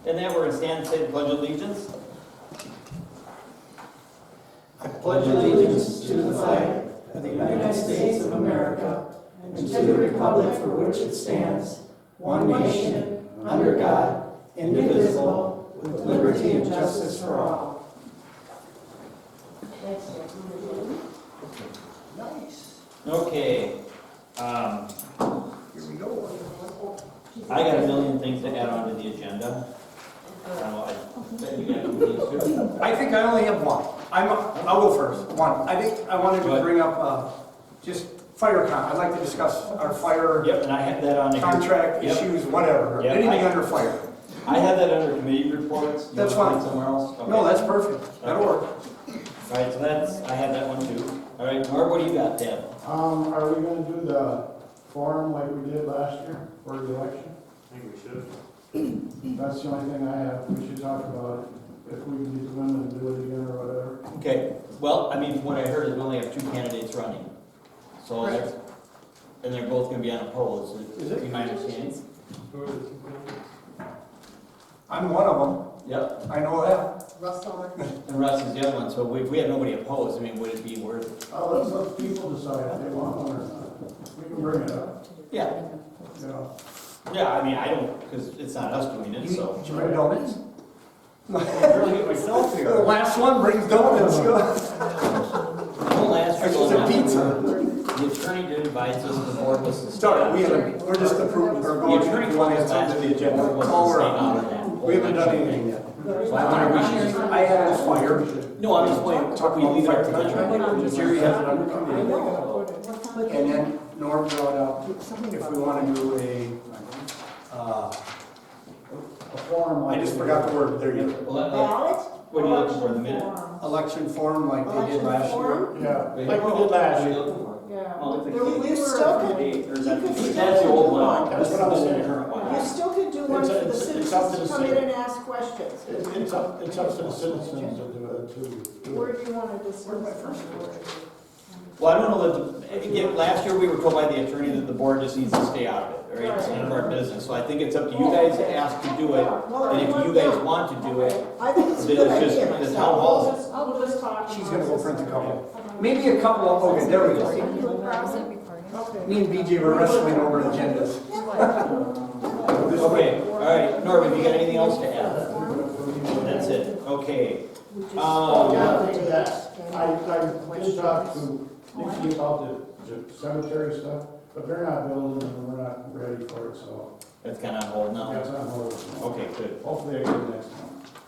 And then we're going to stand and say the Pledge of Allegiance. I pledge allegiance to the flag of the United States of America and to the republic for which it stands, one nation, under God, indivisible, with liberty and justice for all. Nice. Okay. Here we go. I got a million things to add on to the agenda. I don't know, I bet you got these too. I think I only have one. I'll go first. One. I think I wanted to bring up just fire I'd like to discuss our fire Yep, and I had that on the contract Yep. issues, whatever. Yep. Anything under fire. I had that under committee reports. You That's wanna put fine. it somewhere else? Okay. No, that's perfect. That'll work. All right, so I had that one too. All right, Mark, what do you got, Deb? Are we gonna do the forum like we did last year for the election? I think we should. That's the only thing I have. We should talk about it. If we can get the women to do it again or whatever. Okay, well, I mean, from what I heard is we only have 2 candidates running. So Right. that's, and they're both gonna be unopposed. Is it? Be my understanding? Who are the two candidates? I'm one of them. Yep, I know that. Russell. and Russ is the other one, so if we have nobody opposed, I mean, would it be worth? Let people decide if they want one or not. We can bring it up, Yeah, you know. yeah, I mean, I don't, because it's not us doing it, so. Did you bring donuts? I'm really get myself The here. last one brings donuts. Don't last It's for just a long. pizza. The attorney did advise us the board was to stay Sorry, out. we're just approving, or The going, attorney we told want to us add last something to week the the agenda. board was That's all to we're stay out on. of that. We haven't done anything yet. So I wonder if we should. I had a fire. No, I'm just wondering, Talk we about leave it fire up to the attorney. contract. Jerry has it under I committee. know. And then Norm brought up if we want to do a forum. I just forgot the word, there you go. Well, that- Ballot? What are you looking for in the minute? Election forum like they did Election last year. forum? Yeah, Like like we did last What are you year. looking for? You still could, you could still That's the do old one. one. That's what I was saying. Current one. You still could do one for the It's up to citizens the to come in city. and ask questions. It's up to the citizens to do Where it. do you want to discuss? Well, I don't know that, again, last year we were told by the attorney that the board just needs to stay out of it, right? It's none of our business. So I think it's up to you guys to ask to do it. And if you guys want to do it, I think it's a then good it's just idea. the town hall. We'll just talk. She's gonna go print a couple. Maybe a couple of, okay, there we go. Okay. Me and BJ were wrestling over agendas. Okay, all right. Norman, you got anything else to add? That's it. Okay. Yeah, to that. I did talk to Nikki about the cemetery stuff, but they're not building and we're not ready for it, so That's kind of on hold now. that's on hold. Okay, good. Hopefully I get it next month.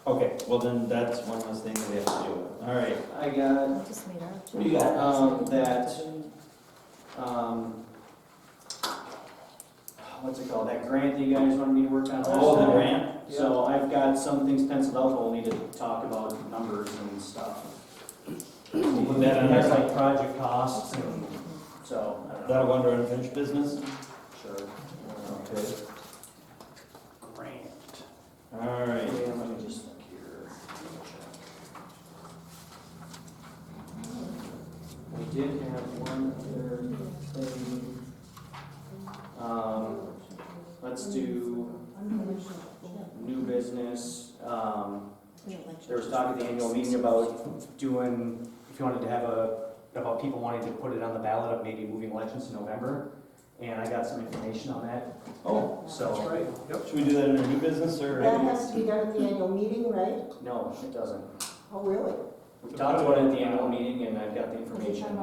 Okay, well then that's one less thing that we have to deal with. All right. I got, What do you got? what's it called, that grant that you guys wanted me to work on last Oh, the time? grant? So I've got some things penciled out, but we'll need to talk about numbers and stuff. We'll put that on There's our, like project costs and, so, I don't know. that'll go under unfinished business? Sure. Okay. Grant. All right. Yeah, let me just look here. We did have one other thing. Let's do new business. There was talk at the annual meeting about doing, if you wanted to have about people wanting to put it on the ballot of maybe moving elections to November. And I got some information on that, Oh, so. That's right. Yep. should we do that under new business or? That has to be done at the annual meeting, right? No, it doesn't. Oh, really? We talked about it at the annual meeting and I've got the information.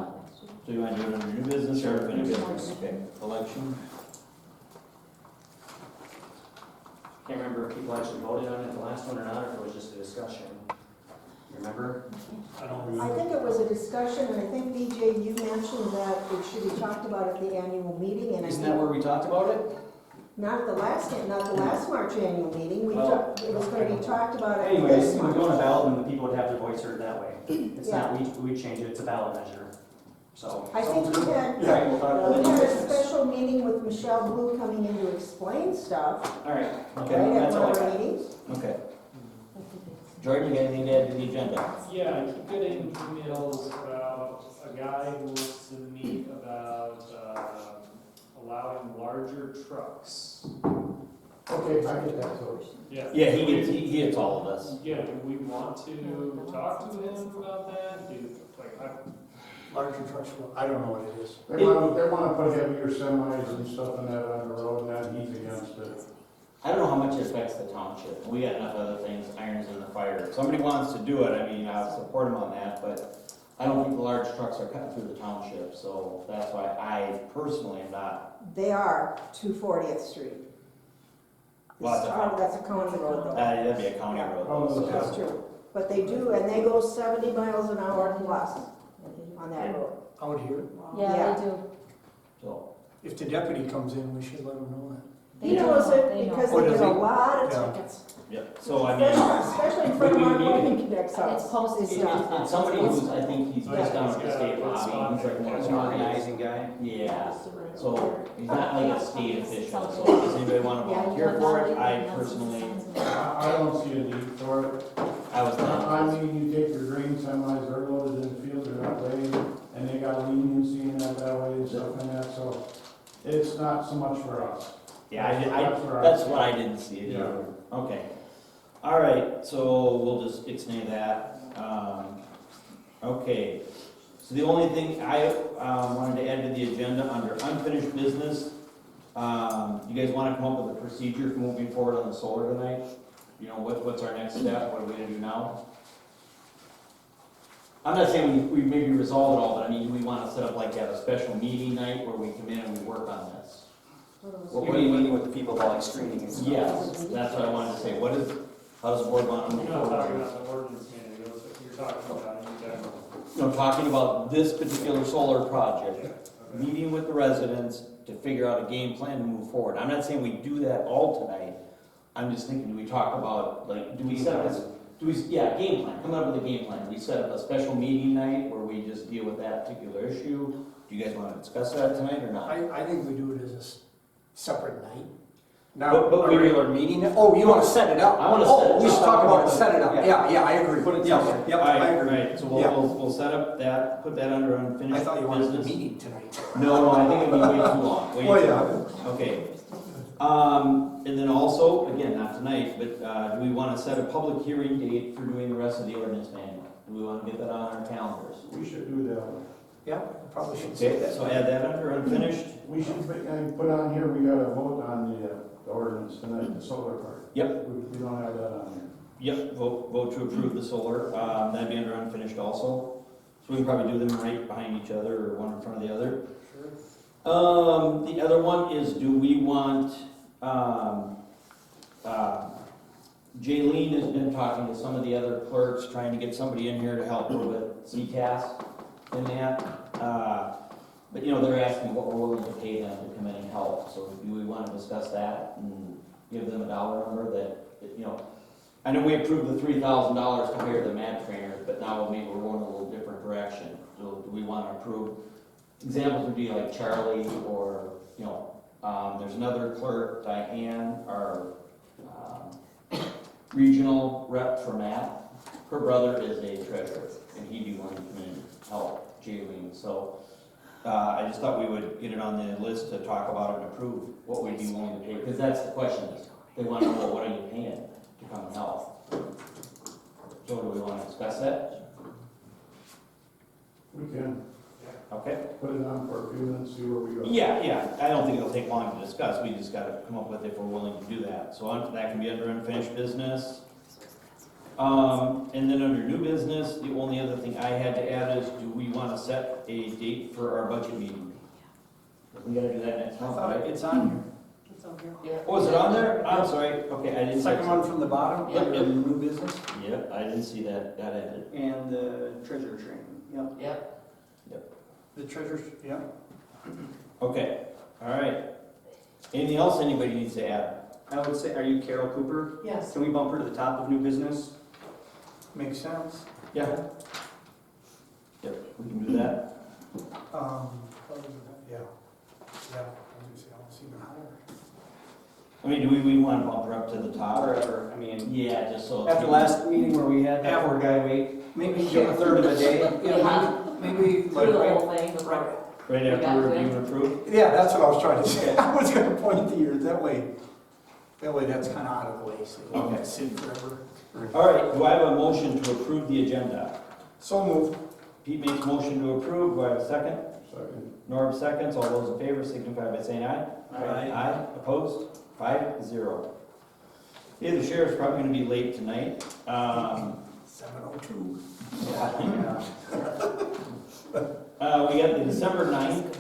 So you want to do it under new business or unfinished business? Okay. Election. Can't remember if people actually voted on it the last one or not, or if it was just a discussion. You remember? I don't I remember. think it was a discussion, and I think, BJ, you mentioned that it should be talked about at the annual meeting, and I Isn't think, that where we talked about it? not the last March annual meeting, we Well, talked, it was gonna be talked about at Anyways, this if we go on a March. ballot, then the people would have their voice heard that way. It's not, we change it, it's a ballot measure. So, I think we had, all right, we'll talk about we it. had a special meeting with Michelle Blue coming in to explain stuff, All right, right, okay, at that's one all I of our got. meetings. Okay. Jordan, you got anything to add to the agenda? Yeah, I keep getting emails about a guy who wants to meet about allowing larger trucks Okay, I get that, so. Yeah. Yeah, he gets all of us. Yeah, do we want to talk to him about that? Larger trucks, I don't know what it is. They wanna put heavier semis and stuff in that on the road, and that he's against it. I don't know how much it affects the township. We got enough other things, irons in the fire. If somebody wants to do it, I mean, I'll support them on that, but I don't think the large trucks are cutting through the township, so that's why I personally am not. They are 240th Street. Well, That's a county road though. That'd be a county road. Oh, so- That's true. But they do, and they go 70 miles an hour plus on that road. Out here, Yeah. They do. So, if the deputy comes in, we should let him know that. He knows it They know. because Oh, they does get a he? lot of Yeah. tickets. yeah, so I mean, Especially in front of our we- Morgan Connect's And house. it's posted It's stuff. and somebody who's, I think he's just down at the state lobby, he's like one of the organizing. guy. Yeah, so he's not like a state official, so does anybody want to volunteer for it? I personally, I don't see a need for it. I was not. I mean, you take your grain semis, they're loaded in the field, they're not weighed, and they got leniency in that way and stuff like that, so it's not so much for us. Yeah, That's where that's what I didn't see it Yeah. either. Okay. All right, so we'll just ixnay that. Okay, so the only thing I wanted to add to the agenda under unfinished business, you guys want to come up with a procedure for moving forward on the solar tonight? You know, what's our next step? What are we gonna do now? I'm not saying we maybe resolve it all, but I mean, do we want to set up like that, a special meeting night where we come in and we work on this? You mean meeting with the people about like screening and stuff? Yes, that's what I wanted to say. How does the board want to move You're not talking forward? about the ordinance manuals, you're talking about in general. I'm talking about this particular solar project, Okay. meeting with the residents to figure out a game plan to move forward. I'm not saying we do that all tonight. I'm just thinking, do we talk about, like, do we set up game plan, come up with a game plan. Do we set up a special meeting night where we just deal with that particular issue? Do you guys want to discuss that tonight or not? I think we do it as a separate night. But Not a we- regular meeting. Oh, you want to set it up? I wanna set it Oh, we should up. talk about it, set it up. Yeah. Yeah, I agree. Put it Yep, together. Yep, All I right, agree. right, so Yeah. we'll set up that, put that under I unfinished thought you wanted a business. meeting tonight. No, I think it'd be way too long. Way Oh, too yeah. long. Okay. And then also, again, not tonight, but do we want to set a public hearing date for doing the rest of the ordinance manual? Do we want to get that on our calendars? We should do that. Yeah, probably should say Okay, that. so add that under unfinished? We should put on here, we gotta vote on the ordinance tonight, the solar part. Yep. We don't have that on here. Yep, vote to approve the solar. That'd be under unfinished also. So we can probably do them right behind each other or one in front of the other. The other one is, do we want, Jaylene has been talking to some of the other clerks, trying to get somebody in here to help her with CCAS in that. But, you know, they're asking what we're willing to pay them to come in and help. So do we want to discuss that and give them a dollar number that, you know, I know we approved the $3,000 compared to the MAD trainers, but now maybe we're going a little different direction. So do we want to approve? Examples would be like Charlie or, you know, there's another clerk, Diane, our regional rep for MAD. Her brother is a treasurer, and he'd be willing to come in and help Jaylene. So I just thought we would get it on the list to talk about it and approve what we'd be willing to pay, because that's the question. They want to know, what are you paying to come and help? So do we want to discuss that? We can Okay. put it on for a few minutes, see where we go. Yeah, I don't think it'll take long to discuss, we just gotta come up with if we're willing to do that. So that can be under unfinished business. And then under new business, the only other thing I had to add is, do we wanna set a date for our budget meeting? We gotta do that next month, right? It's on here. Oh, is it on there? I'm sorry, okay, I didn't. Second one from the bottom, Yep, under yep. new business. Yep, I didn't see that added. And the treasurer training, yep. Yep. The treasurer's, yeah. Okay, all right. Anything else anybody needs to add? I would say, are you Carol Cooper? Yes. Can we bump her to the top of new business? Makes sense. Yeah. Yep, we can do that. Yeah. Yeah, I was even higher. I mean, do we want to bump her up to the top? Or, I mean, Yeah, just so. it's- after last meeting where we had that poor guy wait, Maybe give him a third of a day. Yeah. Maybe Do like, the right, whole thing, right? Right We after got review that. and approve? yeah, that's what I was trying to say. I was gonna point to you that way. That way that's kind of out of the way, so you Okay. don't sit forever. All right, do I have a motion to approve the agenda? So moved. Pete makes motion to approve, do I have a second? Second. Norm seconds, all those in favor signify by saying aye. Aye. Aye, opposed, 5-0. Yeah, the sheriff's probably gonna be late tonight. 7:02. Yeah. We got the December 9th.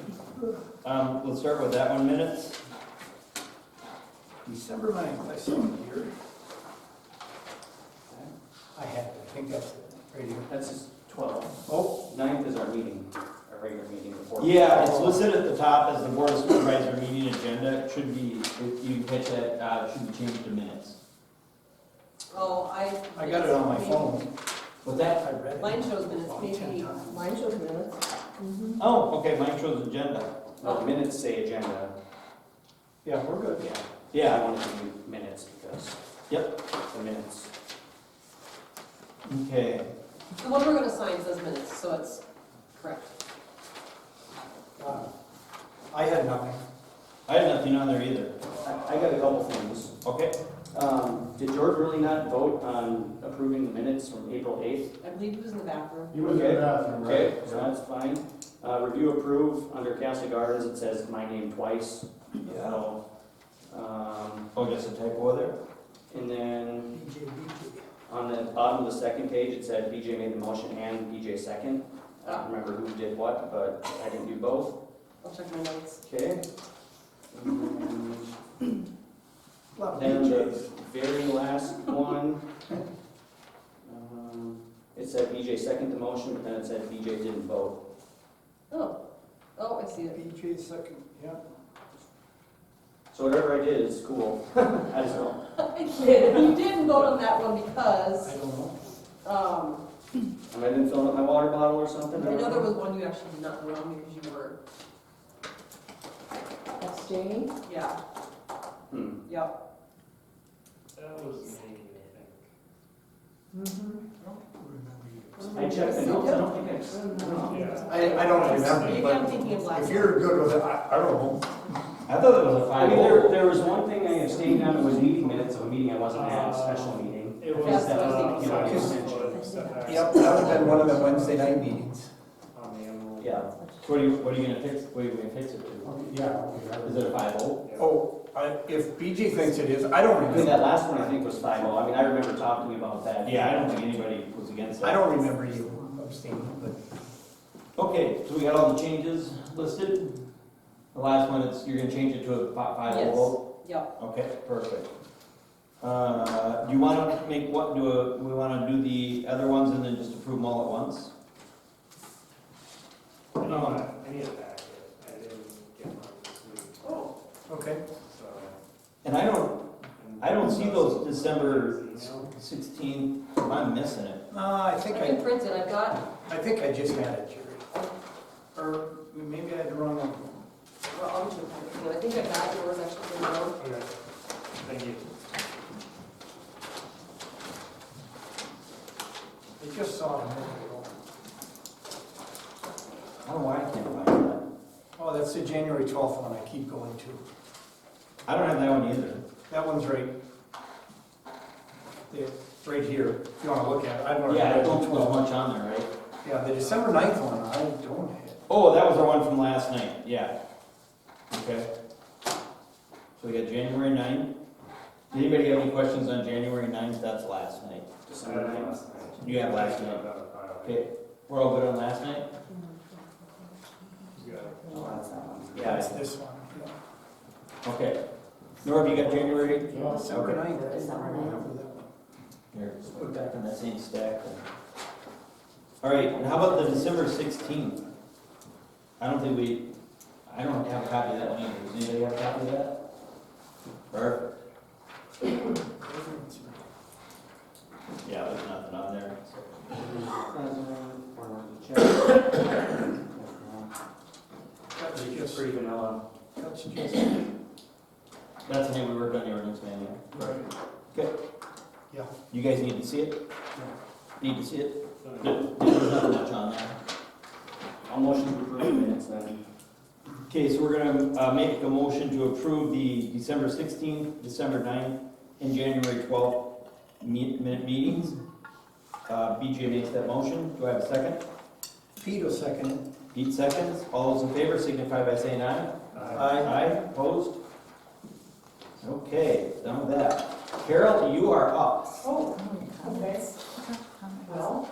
Let's start with that one, minutes. December 9th, I saw it here. I had it, I think that's it, right here. That's just 12. Oh, 9th is our meeting, our regular meeting before. Yeah, it's listed at the top as the board of supervisor meeting agenda. It should be, if you catch that, it should be changed to minutes. Oh, I got it on my phone. What's that? I read it. Mine shows minutes, About maybe. 10 times. Mine shows minutes. Oh, okay, mine shows agenda. Well, the minutes say agenda. Yeah, we're good. Yeah. I Yeah, wanted to do minutes because. Yep. The minutes. okay. The one we're gonna sign says minutes, so it's correct. I had nothing. I have nothing on there either. I got a couple things. Okay. Did George really not vote on approving the minutes from April 8th? I believe he was in the bathroom. He was in the bathroom, right? Okay, so that's fine. Review approve, under Castle Gardens, it says my name twice. So, Oh, just a typo there? and then BJ. on the bottom of the second page, it said BJ made the motion and BJ second. I don't remember who did what, but I didn't do both. I'll check my notes. Okay. And Lot of then BJs. the very last one, it said BJ second the motion, but then it said BJ didn't vote. Oh, I see it. BJ second, yeah. So whatever I did is cool. I just don't. You didn't vote on that one I because, don't know. Am I didn't fill up my water bottle or something? I know there was one you actually did not vote on because you were, Abstain? yeah, Hmm. yep. That was me, I I checked the notes, I don't think I. Yeah. I don't remember, Maybe I'm thinking of but last if one. you're good with it, I don't know. I thought it was a I mean, 5-0. there was one thing I abstained on, it was meeting minutes of a meeting I wasn't at, a special meeting. It was, That's what I was You know, thinking. extension. Yep, that would have been one of the Wednesday night meetings. On the envelope. Yeah. So what are you gonna fix, what are you gonna fix it to? Yeah. Is it a 5-0? Oh, if BJ thinks it is, I don't I mean, remember. that last one I think was 5-0. I mean, I remember talking about that. Yeah, I don't think anybody was against that. I don't remember you abstaining, but Okay, so we got all the changes listed. The last one, you're gonna change it to a 5-0 Yes. vote? Yep. Okay, perfect. Do you wanna make what, we wanna do the other ones and then just approve them all at once? I need a packet. I didn't get mine this week, Oh, okay. so. And I don't see those December Email. 16th, I'm missing it. I I think can print it, I've got, I just had it, Jerry. Or maybe I had the wrong one. well, I'll just, I think I got yours actually in there. Okay, thank you. I just saw it a minute ago. I don't know why I can't find that. Oh, that's the January 12th one I keep going to. I don't have that one either. That one's right. Right here, if you want to look at it. I don't know. Yeah, I don't think there's much on there, right? Yeah, the December 9th one, I don't have. Oh, that was our one from last night, yeah. Okay. So we got January 9th. Did anybody have any questions on January 9th? That's last night. December 9th. You have last night. Okay, we're all good on last night? Oh, that's that one. Yeah, Yeah, it's this one. Yeah. Okay. Norm, you got January? December 9th. December 9th. Here, just put it back in that same stack. then. All right, and how about the December 16th? I don't have a copy of that one either. Does anybody have a copy of that? Perfect. Yeah, there's nothing on there. That's It's just, pretty vanilla. that's just, That's the name we worked on the ordinance manual. right. Okay. Yeah. You guys need to see it? Need to see it? There's nothing much on there. I'll motion to approve the minutes then. Okay, so we're gonna make a motion to approve the December 16th, December 9th, and January 12th minute meetings. BJ makes that motion. Do I have a second? Pete will second it. Pete seconds. All those in favor signify by saying aye. Aye, opposed? Okay, done with that. Carol, you are up. Oh, okay. Well,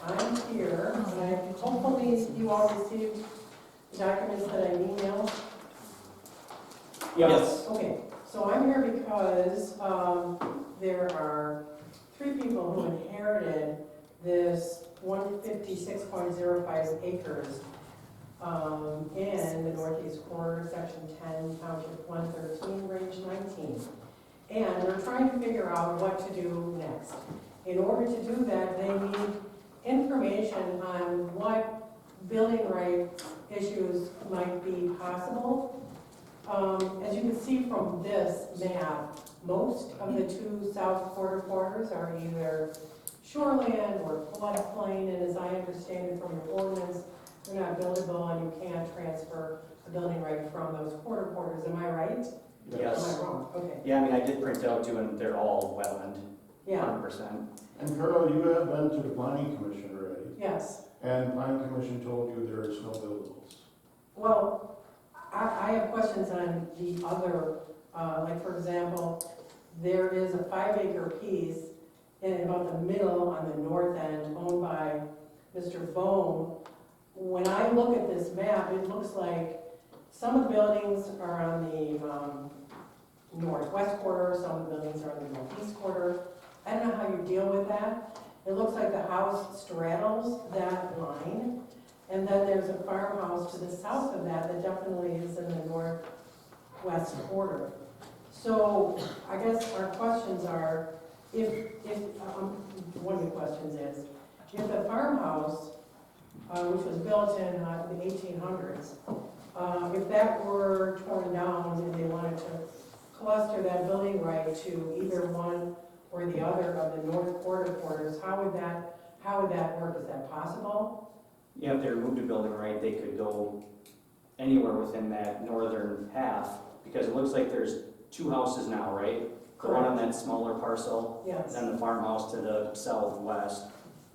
I'm here, and hopefully you all received the documents that I emailed. Yes. Okay, so I'm here because there are 3 people who inherited this 156.05 acres in the northeast corner, section 10, township 113, range 19. And they're trying to figure out what to do next. In order to do that, they need information on what building right issues might be possible. As you can see from this map, most of the 2 south quarter corners are either shoreland or floodplain, and as I understand it from your ordinance, they're not buildable and you can't transfer a building right from those quarter corners. Am I right? Yes. Am I wrong? Okay. Yeah, I mean, I did print out too, and they're all wetland, Yeah, 100%. And Carol, you have been to the planning commission already, yes. and planning commission told you there is no buildables. Well, I have questions on the other, like for example, there is a 5-acre piece in about the middle on the north end owned by Mr. Bohm. When I look at this map, it looks like some of the buildings are on the northwest quarter, some of the buildings are on the northeast quarter. I don't know how you deal with that. It looks like the house straddles that line, and then there's a farmhouse to the south of that that definitely is in the northwest quarter. So I guess our questions are, one of the questions is, if the farmhouse, which was built in the 1800s, if that were torn down and they wanted to cluster that building right to either one or the other of the north quarter corners, how would that work? Is that possible? Yeah, if they removed a building right, they could go anywhere within that northern half, because it looks like there's 2 houses now, right? The one on that smaller parcel, Yes. and the farmhouse to the southwest.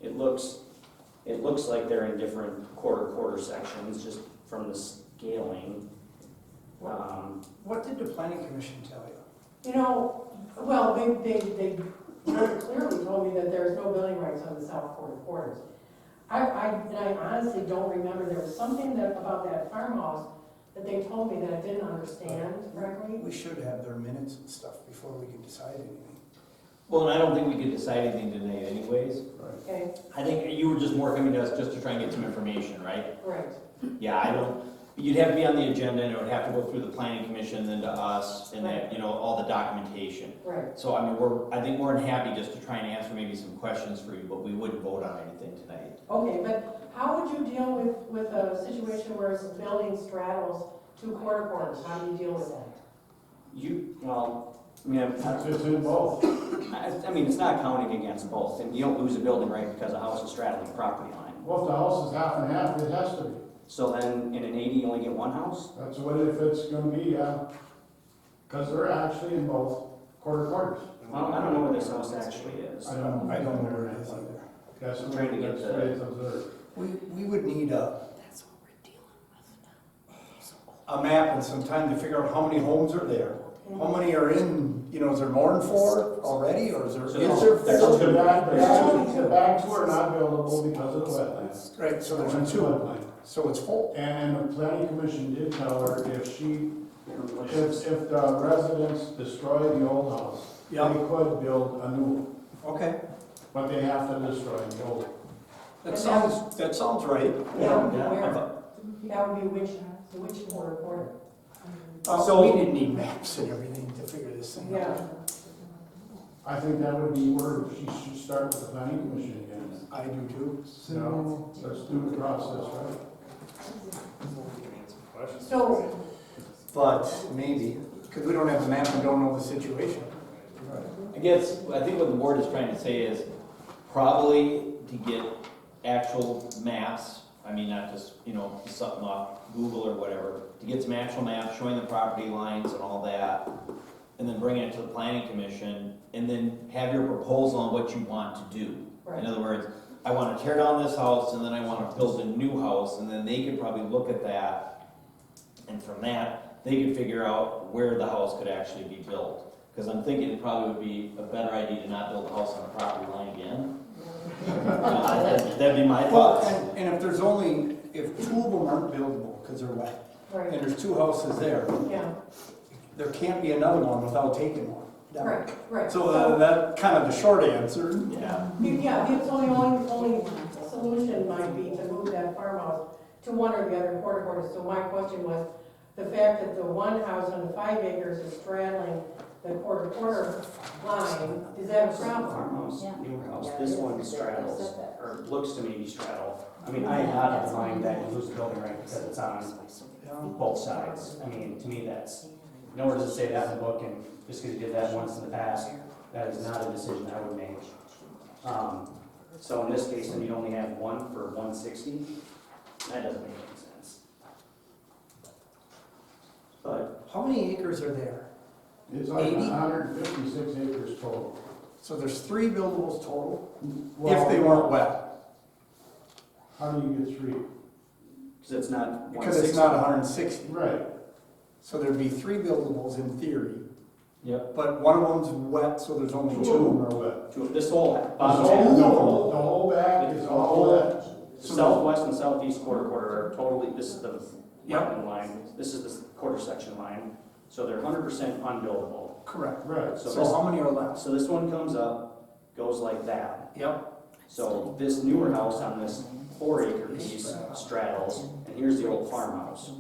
It looks like they're in different quarter sections, just from the scaling. What did the planning commission tell you? You know, well, they very clearly told me that there's no building rights on the south quarter corners. I honestly don't remember, there was something about that farmhouse that they told me that I didn't understand correctly. We should have their minutes and stuff before we can decide anything. Well, and I don't think we could decide anything tonight anyways. Okay, I think you were just more coming to us just to try and get some information, right? right. Yeah, I don't, you'd have to be on the agenda and it would have to go through the planning commission, then to us, and then, you know, all the documentation. Right. So, I mean, I think more than happy just to try and answer maybe some questions for you, but we wouldn't vote on anything tonight. Okay, but how would you deal with a situation where a building straddles 2 quarter corners? How do you deal with that? I mean, It's in both. I mean, it's not counting against both, and you don't lose a building right because a house is straddling the property line. Well, if the house is half and half, it has to be. So then, in an 80, you only get 1 house? That's what if it's gonna be, because they're actually in both quarter corners. Well, I don't know where this house actually is. I don't know. I don't know where it is either. That's I'm the trying to way get that's the- the way it's observed. We would need a map and some time to figure out how many homes are there. How many are in, you know, is there more than 4 already, or is there? So Is there there's 4? The bags were not buildable because of the wetlands. Right, so there's Went to 2, wetland. so it's full. And the planning commission did tell her if the residents destroy the old house, they Yeah. could build a new one, Okay, but they have to destroy the old. that sounds right. That would be Yeah. where? That would be which quarter corner? So we didn't need maps and everything to figure this thing out. Yeah. I think that would be where she should start with the planning commission again. I do too. No, let's do the process, right? So, But maybe, because we don't have the map and don't know the situation. I think what the board is trying to say is probably to get actual maps I mean, not just, something off Google or whatever, to get some actual maps showing the property lines and all that, and then bring it to the planning commission, and then have your proposal on what you want to do. In other words, I want to tear down this house, and then I want to build a new house, and then they could probably look at that, and from that, they could figure out where the house could actually be built. Because I'm thinking it probably would be a better idea to not build a house on a property line again. That'd be my Well, thoughts. and if there's only, if two of them aren't buildable because they're wet, and Right, there's two houses there, yeah, there can't be another one without taking one down. right. So that kind of the short answer. Yeah. Yeah, the only solution might be to move that farmhouse to one or the other quarter. So my question was, the fact that the one house on the 5 acres is straddling the quarter line, is that a problem? Farmhouse, newer house, this one straddles, or looks to me to straddle. I mean, I had not defined that you lose the building right because it's on both sides. I mean, to me, that's, nowhere does it say that in the book, and just because you did that once in the past, that is not a decision I would make. So in this case, then you'd only have one for 160, that doesn't make any sense. But, How many acres are there? It's like 80? 156 acres total. So there's 3 buildables total, Well, if they weren't wet, How do you get 3? because it's not 160. because it's not 160. Right. So there'd be 3 buildables in theory, Yep. but one of them's wet, so there's only 2 of them 2. are wet. This whole The bottom whole, half, the whole back is all wet. southwest and southeast quarter are totally, this is the Yep. wetland line, this is the quarter section line, so they're 100% unbuildable. Correct. Right. So So this, how many are left? so this one comes up, goes like that. Yep. So this newer house on this 4-acre piece straddles, and here's the old farmhouse.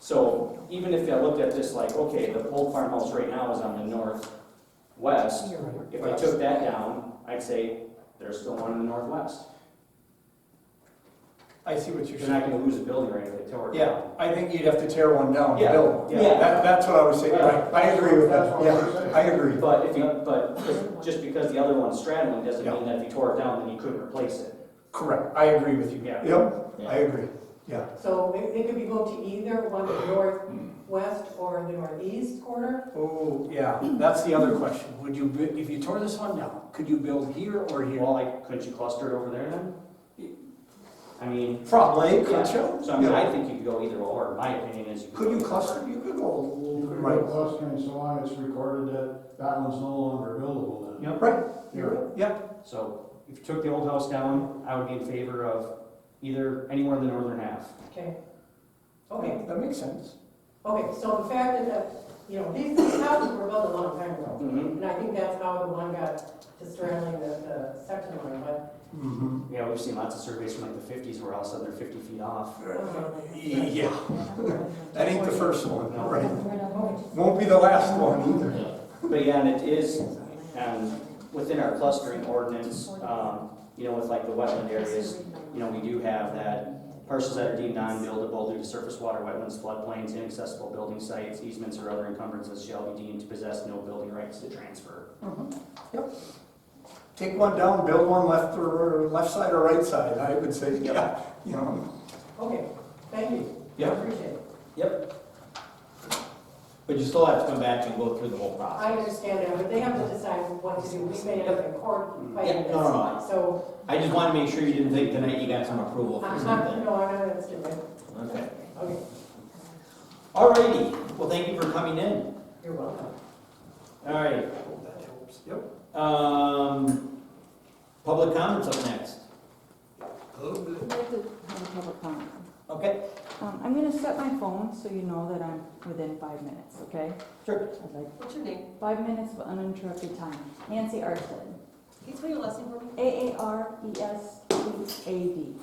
So even if I looked at this like, okay, the old farmhouse right now is on the northwest, if I took that down, I'd say there's still one in the northwest. I see what you're You're not saying. gonna lose a building right if they tore it Yeah, down. I think you'd have to tear one down to Yeah, build one. yeah. That's what I was saying, Right. I agree with That's that, what I'm yeah, saying. I agree. But just because the other one's straddling doesn't Yeah. mean that if you tore it down, then you couldn't replace it. Correct, I agree with you. Yeah. Yep, Yeah. I agree, yeah. So they could be moved to either one, the northwest or the northeast quarter? Oh, yeah, that's the other question. Would you, if you tore this one down, could you build here or here? Well, couldn't you cluster it over there then? I mean, Probably, yeah. could you? So I mean, Yeah. I think you could go either or. My opinion is you Could you go cluster, you could go, You could right, go clustering so long it's recorded that that one's no longer buildable then. Yep. right, Here. yeah, So if you took the old house down, I would be in favor of either anywhere in the northern half. Okay. Okay, that makes sense. okay, so the fact that, these houses were built a long time ago, and I think that's how the one got to straddling the section line, but, Mm-hmm. Yeah, we've seen lots of surveys from like the 50s where all of a sudden they're 50 feet off. Yeah, that ain't the first one, No. right? Won't be the last one either. But yeah, and it is, within our clustering ordinance, with like the wetland areas, we do have that parcels that are deemed non-buildable due to surface water, wetlands, floodplains, inaccessible building sites, easements, or other encumbrances shall be deemed to possess no building rights to transfer. Yep. Take one down, build one left side or right side, I would say, yeah, okay, thank you. I Yep. appreciate it. Yep. But you still have to come back and go through the whole I process. understand that, but they have to decide what to do. We may end up in court fighting Yeah, no. this, so, I just wanted to make sure you didn't think tonight you got some approval for I'm something. not stupid. Okay. Okay, Alrighty, well, thank you for coming in. you're welcome. that Alright, helps, yep. public comments up next. I'd like to have a public comment. Okay, I'm gonna set my phone so you know that I'm within 5 minutes, okay? sure. I'd like What's your name? 5 minutes of uninterrupted time. Nancy Arstead. Can you spell your last name for me? AARESTAD.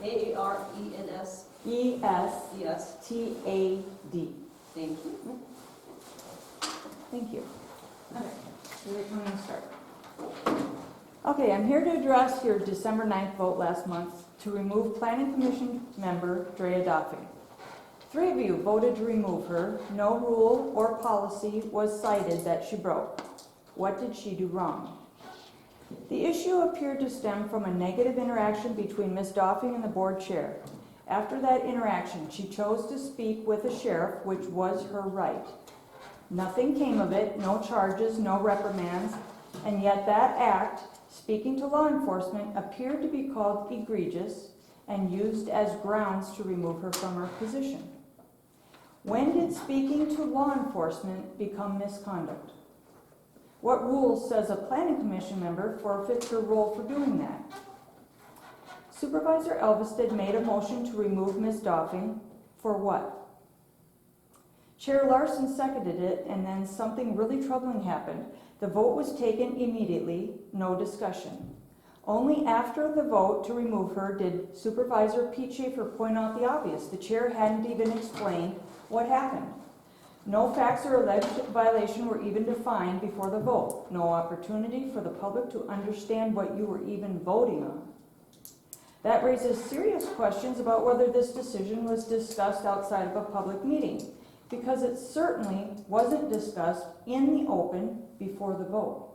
A-A-R-E-N-S. ESTAD. Yes, thank you. Thank you. Okay, so we're going to start. Okay, I'm here to address your December 9th vote last month to remove Planning Commission member Drea Duffy. 3 of you voted to remove her. No rule or policy was cited that she broke. What did she do wrong? The issue appeared to stem from a negative interaction between Ms. Doffing and the board chair. After that interaction, she chose to speak with the sheriff, which was her right. Nothing came of it, no charges, no reprimands, and yet that act, speaking to law enforcement, appeared to be called egregious and used as grounds to remove her from her position. When did speaking to law enforcement become misconduct? What rule says a planning commission member forfeits her role for doing that? Supervisor Elvested made a motion to remove Ms. Doffing for what? Chair Larson seconded it, and then something really troubling happened. The vote was taken immediately, no discussion. Only after the vote to remove her did Supervisor Pete Schaefer point out the obvious. The chair hadn't even explained what happened. No facts or alleged violation were even defined before the vote. No opportunity for the public to understand what you were even voting on. That raises serious questions about whether this decision was discussed outside of a public meeting, because it certainly wasn't discussed in the open before the vote.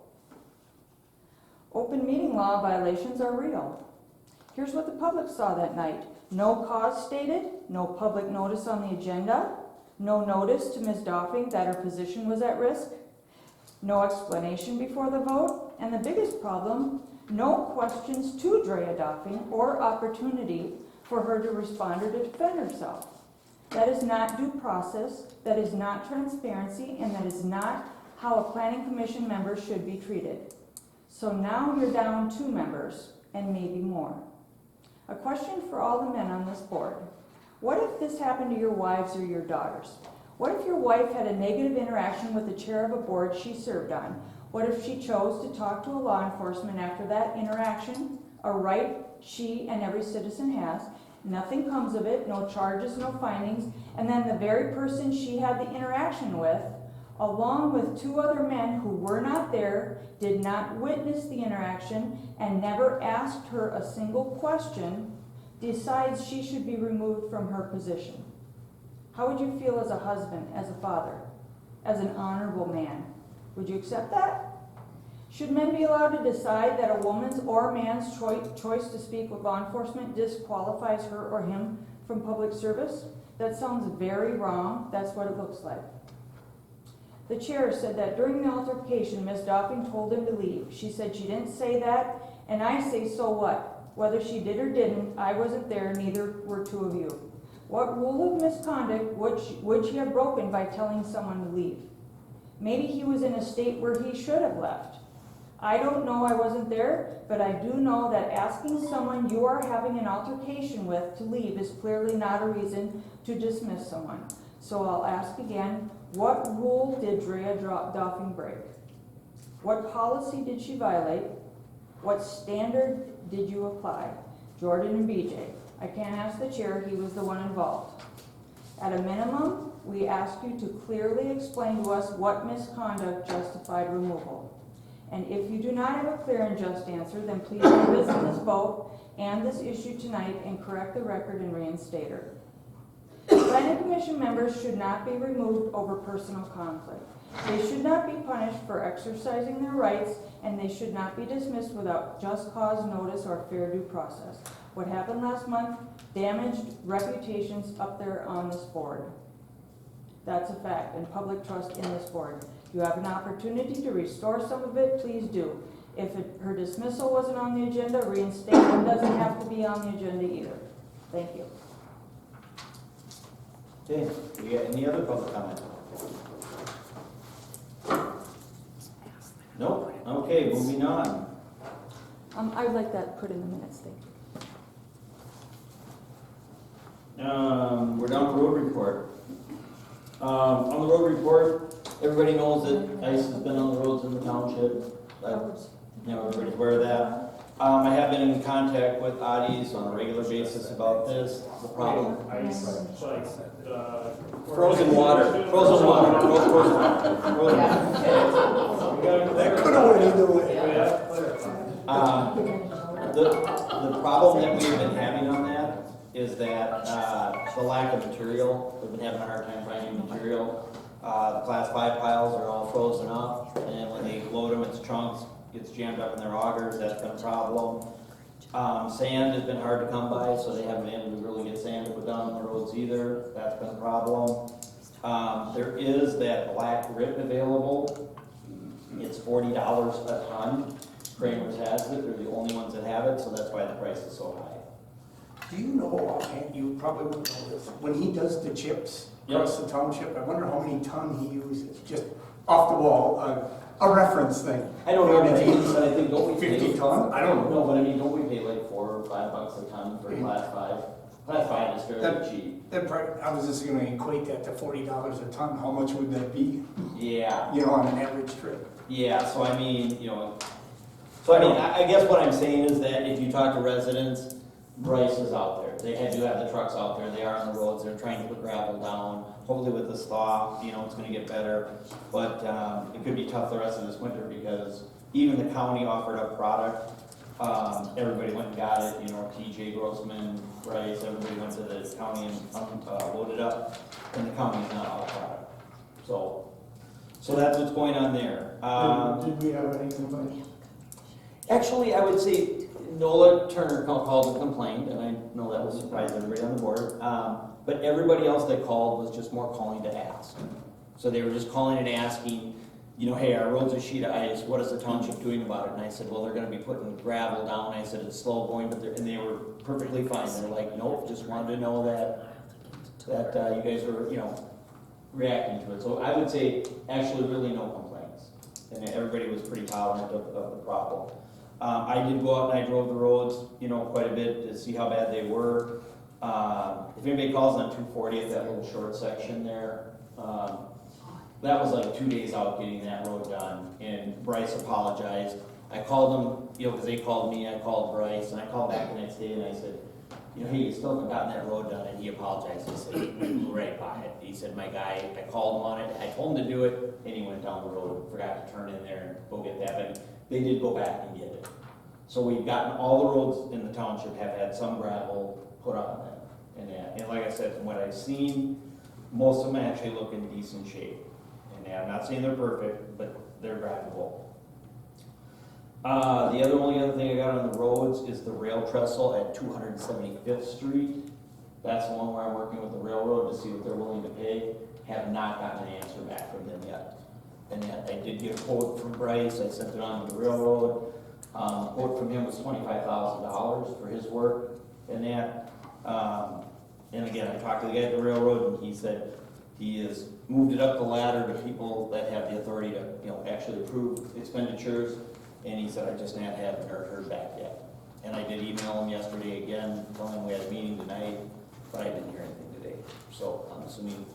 Open meeting law violations are real. Here's what the public saw that night. No cause stated, no public notice on the agenda, no notice to Ms. Doffing that her position was at risk, no explanation before the vote, and the biggest problem, no questions to Drea Doffing or opportunity for her to respond or to defend herself. That is not due process, that is not transparency, and that is not how a planning commission member should be treated. So now you're down 2 members, and maybe more. A question for all the men on this board. What if this happened to your wives or your daughters? What if your wife had a negative interaction with the chair of a board she served on? What if she chose to talk to a law enforcement after that interaction, a right she and every citizen has? Nothing comes of it, no charges, no findings, and then the very person she had the interaction with, along with 2 other men who were not there, did not witness the interaction, and never asked her a single question, decides she should be removed from her position. How would you feel as a husband, as a father, as an honorable man? Would you accept that? Should men be allowed to decide that a woman's or man's choice to speak with law enforcement disqualifies her or him from public service? That sounds very wrong. That's what it looks like. The chair said that during the altercation, Ms. Doffing told him to leave. She said she didn't say that, and I say, so what? Whether she did or didn't, I wasn't there, neither were 2 of you. What rule of misconduct would she have broken by telling someone to leave? Maybe he was in a state where he should have left. I don't know, I wasn't there, but I do know that asking someone you are having an altercation with to leave is clearly not a reason to dismiss someone. So I'll ask again, what rule did Drea Doffing break? What policy did she violate? What standard did you apply? Jordan and BJ. I can't ask the chair, he was the one involved. At a minimum, we ask you to clearly explain to us what misconduct justified removal. And if you do not have a clear and just answer, then please revisit this vote and this issue tonight and correct the record and reinstate her. Planning commission members should not be removed over personal conflict. They should not be punished for exercising their rights, and they should not be dismissed without just cause, notice, or fair due process. What happened last month damaged reputations up there on this board. That's a fact, and public trust in this board. You have an opportunity to restore some of it, please do. If her dismissal wasn't on the agenda, reinstatement doesn't have to be on the agenda either. Thank you. Okay, we got any other public comment? Nope, okay, moving on. I would like that put in the minutes, thank you. We're down to road report. On the road report, everybody knows that ice has been on the roads in the township. Everybody's aware of that. I have been in contact with Audis on a regular basis about this. The problem. Frozen water. Frozen water. Frozen water. Frozen water. That could have went either way. The problem that we've been having on that is that the lack of material. We've been having a hard time finding material. The class 5 piles are all frozen up, and when they load them, it's chunks. gets jammed up in their augers, that's been a problem. Sand has been hard to come by, so they haven't been able to really get sand to put down on the roads either, that's been a problem. There is that black grit available, it's $40 a ton. Kramer's has it, they're the only ones that have it, so that's why the price is so high. Do you know, and you probably wouldn't know this, when he does the chips across the township, I wonder how many ton he uses, just off the wall, a reference thing. I don't know, but I think don't we pay? 50 ton? I don't know. No, but I mean, don't we pay like $4 or $5 a ton for class 5? Class 5 is fairly cheap. I was just gonna equate that to $40 a ton, how much would that be, Yeah, you know, on an average trip? yeah, so I mean, you know, I guess what I'm saying is that if you talk to residents, Bryce is out there. They do have the trucks out there, they are on the roads, they're trying to put gravel down. Hopefully with this thaw, you know, it's gonna get better. But it could be tough the rest of this winter because even the county offered up product. Everybody went and got it, you know, TJ Grossman, Bryce, everybody went to the county and loaded up. And the county's not out of product. So that's what's going on there. Did we have any complaints? Actually, I would say Nola Turner called and complained, and I know that will surprise everybody on the board. But everybody else that called was just more calling to ask. So they were just calling and asking, you know, hey, our road's a sheet of ice, what is the township doing about it? And I said, well, they're gonna be putting gravel down. I said, it's slow going, but and they were perfectly fine. They're like, nope, just wanted to know that you guys were, you know, reacting to it. So I would say actually really no complaints. And everybody was pretty tolerant of the problem. I did go out and I drove the roads, you know, quite a bit to see how bad they were. If anybody calls on 240th, that little short section there, that was like 2 days out getting that road done, and Bryce apologized. I called him, you know, because they called me, I called Bryce, and I called back the next day and I said, you know, hey, you still haven't gotten that road done, and he apologized. He said, we blew right by it. He said, my guy, I called him on it, I told him to do it, and he went down the road, forgot to turn in there and go get that, but they did go back and get it. So we've gotten, all the roads in the township have had some gravel put on them. And like I said, from what I've seen, most of them actually look in decent shape. And I'm not saying they're perfect, but they're drivable. The only other thing I got on the roads is the rail trestle at 275th Street. That's the one where I'm working with the railroad to see what they're willing to pay. Have not gotten an answer back from them yet. And I did get a quote from Bryce, I sent it on to the railroad. Quote from him was $25,000 for his work and that. And again, I talked to the guy at the railroad and he said he has moved it up the ladder to people that have the authority to, you know, actually approve expenditures. And he said, I just haven't heard back yet. And I did email him yesterday again, telling him we had a meeting tonight, but I didn't hear anything today. So I'm assuming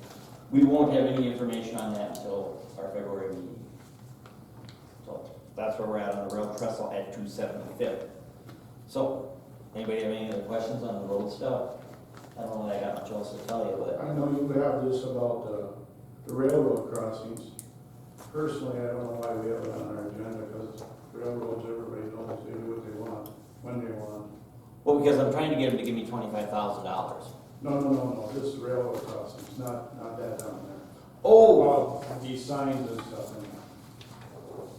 we won't have any information on that until our February meeting. So that's where we're at on the rail trestle at 275th. So, anybody have any other questions on the road stuff? I don't know that I got much else to tell you, but. I know you have this about the railroad crossings. Personally, I don't know why we have it on our agenda, because railroads, everybody knows they do what they want, when they want. Well, because I'm trying to get him to give me $25,000. No, this is railroad crossings, not that down there. Oh! Well, these signs and stuff.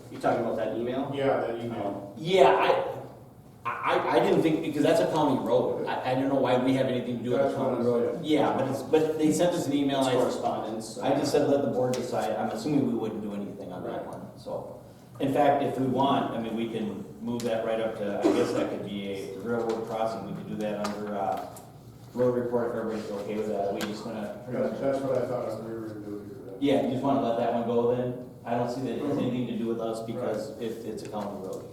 You talking about that email? Yeah, that email. Yeah, I didn't think, because that's a county road. I don't know why we have anything to do with a That's what county I'm road. saying. Yeah, but they sent us an email. It's correspondence. I just said let the board decide. I'm assuming we wouldn't do anything on that one, so. In fact, if we want, I mean, we can move that right up to, I guess that could be a railroad crossing. We could do that under road report if everybody's okay with that. We just gonna. That's what I thought we were gonna do here. Yeah, you just wanna let that one go then? I don't see that it has anything to do with us because it's a county road.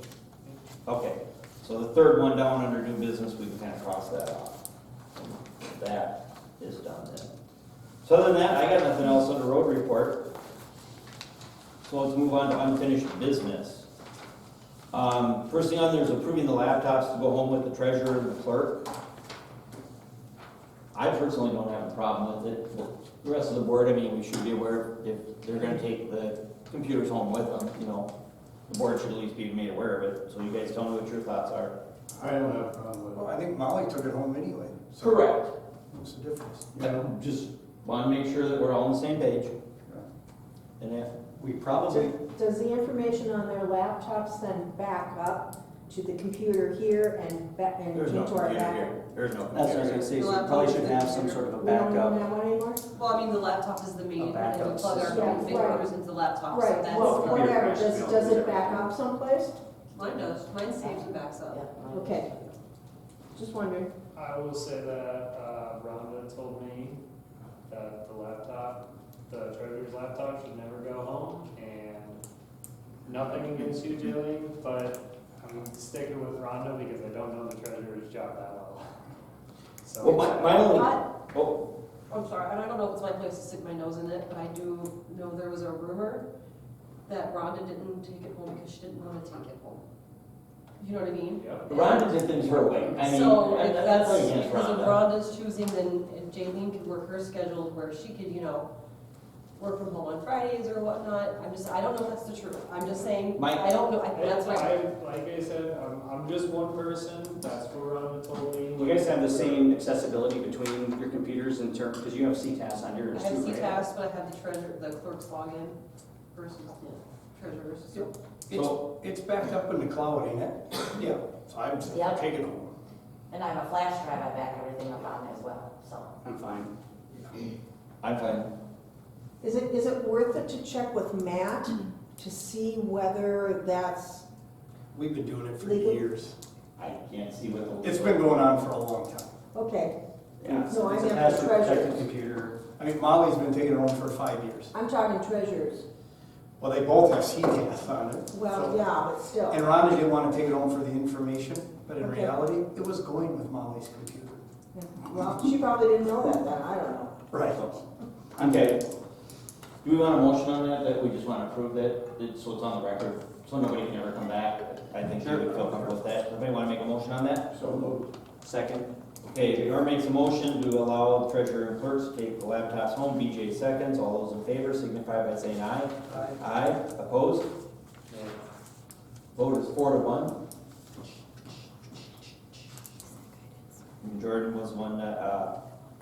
Okay, so the third one down under new business, we can kind of cross that off. That is done then. So other than that, I got nothing else on the road report. So let's move on to unfinished business. First thing on there is approving the laptops to go home with the treasurer and the clerk. I personally don't have a problem with it. The rest of the board, I mean, we should be aware if they're gonna take the computers home with them, you know. The board should at least be made aware of it, so you guys tell me what your thoughts are. I don't have a problem with Well, it. I think Molly took it home anyway. So Correct. what's the difference? Just wanna make sure that we're all on the same page. And if, We probably does the information on their laptops then back up to the computer here and There's no into our computer backup? here. There's no That's what I was computer. gonna say, so you probably should have some sort of a We don't backup. have one anymore? Well, I mean, the laptop is the main, A and backup we plug our system. Yeah, computers into the laptop, so Right, that's. well, computer whatever, crash, we don't does lose it back everything. up someplace? Mine does, mine saves and backs up. Okay. Just wondering. I will say that Rhonda told me that the treasurer's laptop should never go home, and nothing against you, Jillian, but I'm sticking with Rhonda because I don't know the treasurer's job that well. So. Well, my only, I- oh, I'm sorry, and I don't know if it's my place to stick my nose in it, but I do know there was a rumor that Rhonda didn't take it home because she didn't want to take it home. You know what I mean? Yep. Rhonda did things her way. I mean, So and if that's that's, against because of Rhonda. Rhonda's choosing, then if Jaylene could work her schedule where she could, work from home on Fridays or whatnot, I don't know if that's the truth. I'm just saying, My- I don't know, that's what I. Like I said, I'm just one person, that's what Rhonda told me. You guys have the same accessibility between your computers in terms, because you have CTAS on I yours have too, right? CTAS, but I have the clerk's login versus treasurer's. So- It's backed up in the cloud, ain't it? Yeah. So I'm Yep. taking it home. And I have a flash drive, I back everything up on as well, so. I'm fine. I'm fine. Is it worth it to check with Matt to see whether that's, We've been doing it for Legal? years. I can't see what the. It's been going on for a long time. okay, Yeah, No, I it's a meant the password protected treasurer's. computer. I mean, Molly's been taking it home for 5 years. I'm talking treasurers. Well, they both have CTAS on it. Well, so- yeah, but still. And Rhonda didn't want to take it home for the information, but in Okay. reality, it was going with Molly's computer. Well, she probably didn't know that then, I don't know. Right. Okay. Do we want a motion on that we just want to approve so it's on the record, so nobody can ever come back? I think you would feel comfortable with that. Somebody want to make a motion on that? So moved. Second, Okay, Bjorn makes a motion to allow treasurer and clerks to take the laptops home. BJ seconds. All those in favor signify by saying aye. Aye. Opposed? Vote is 4-1. And Jordan was one that,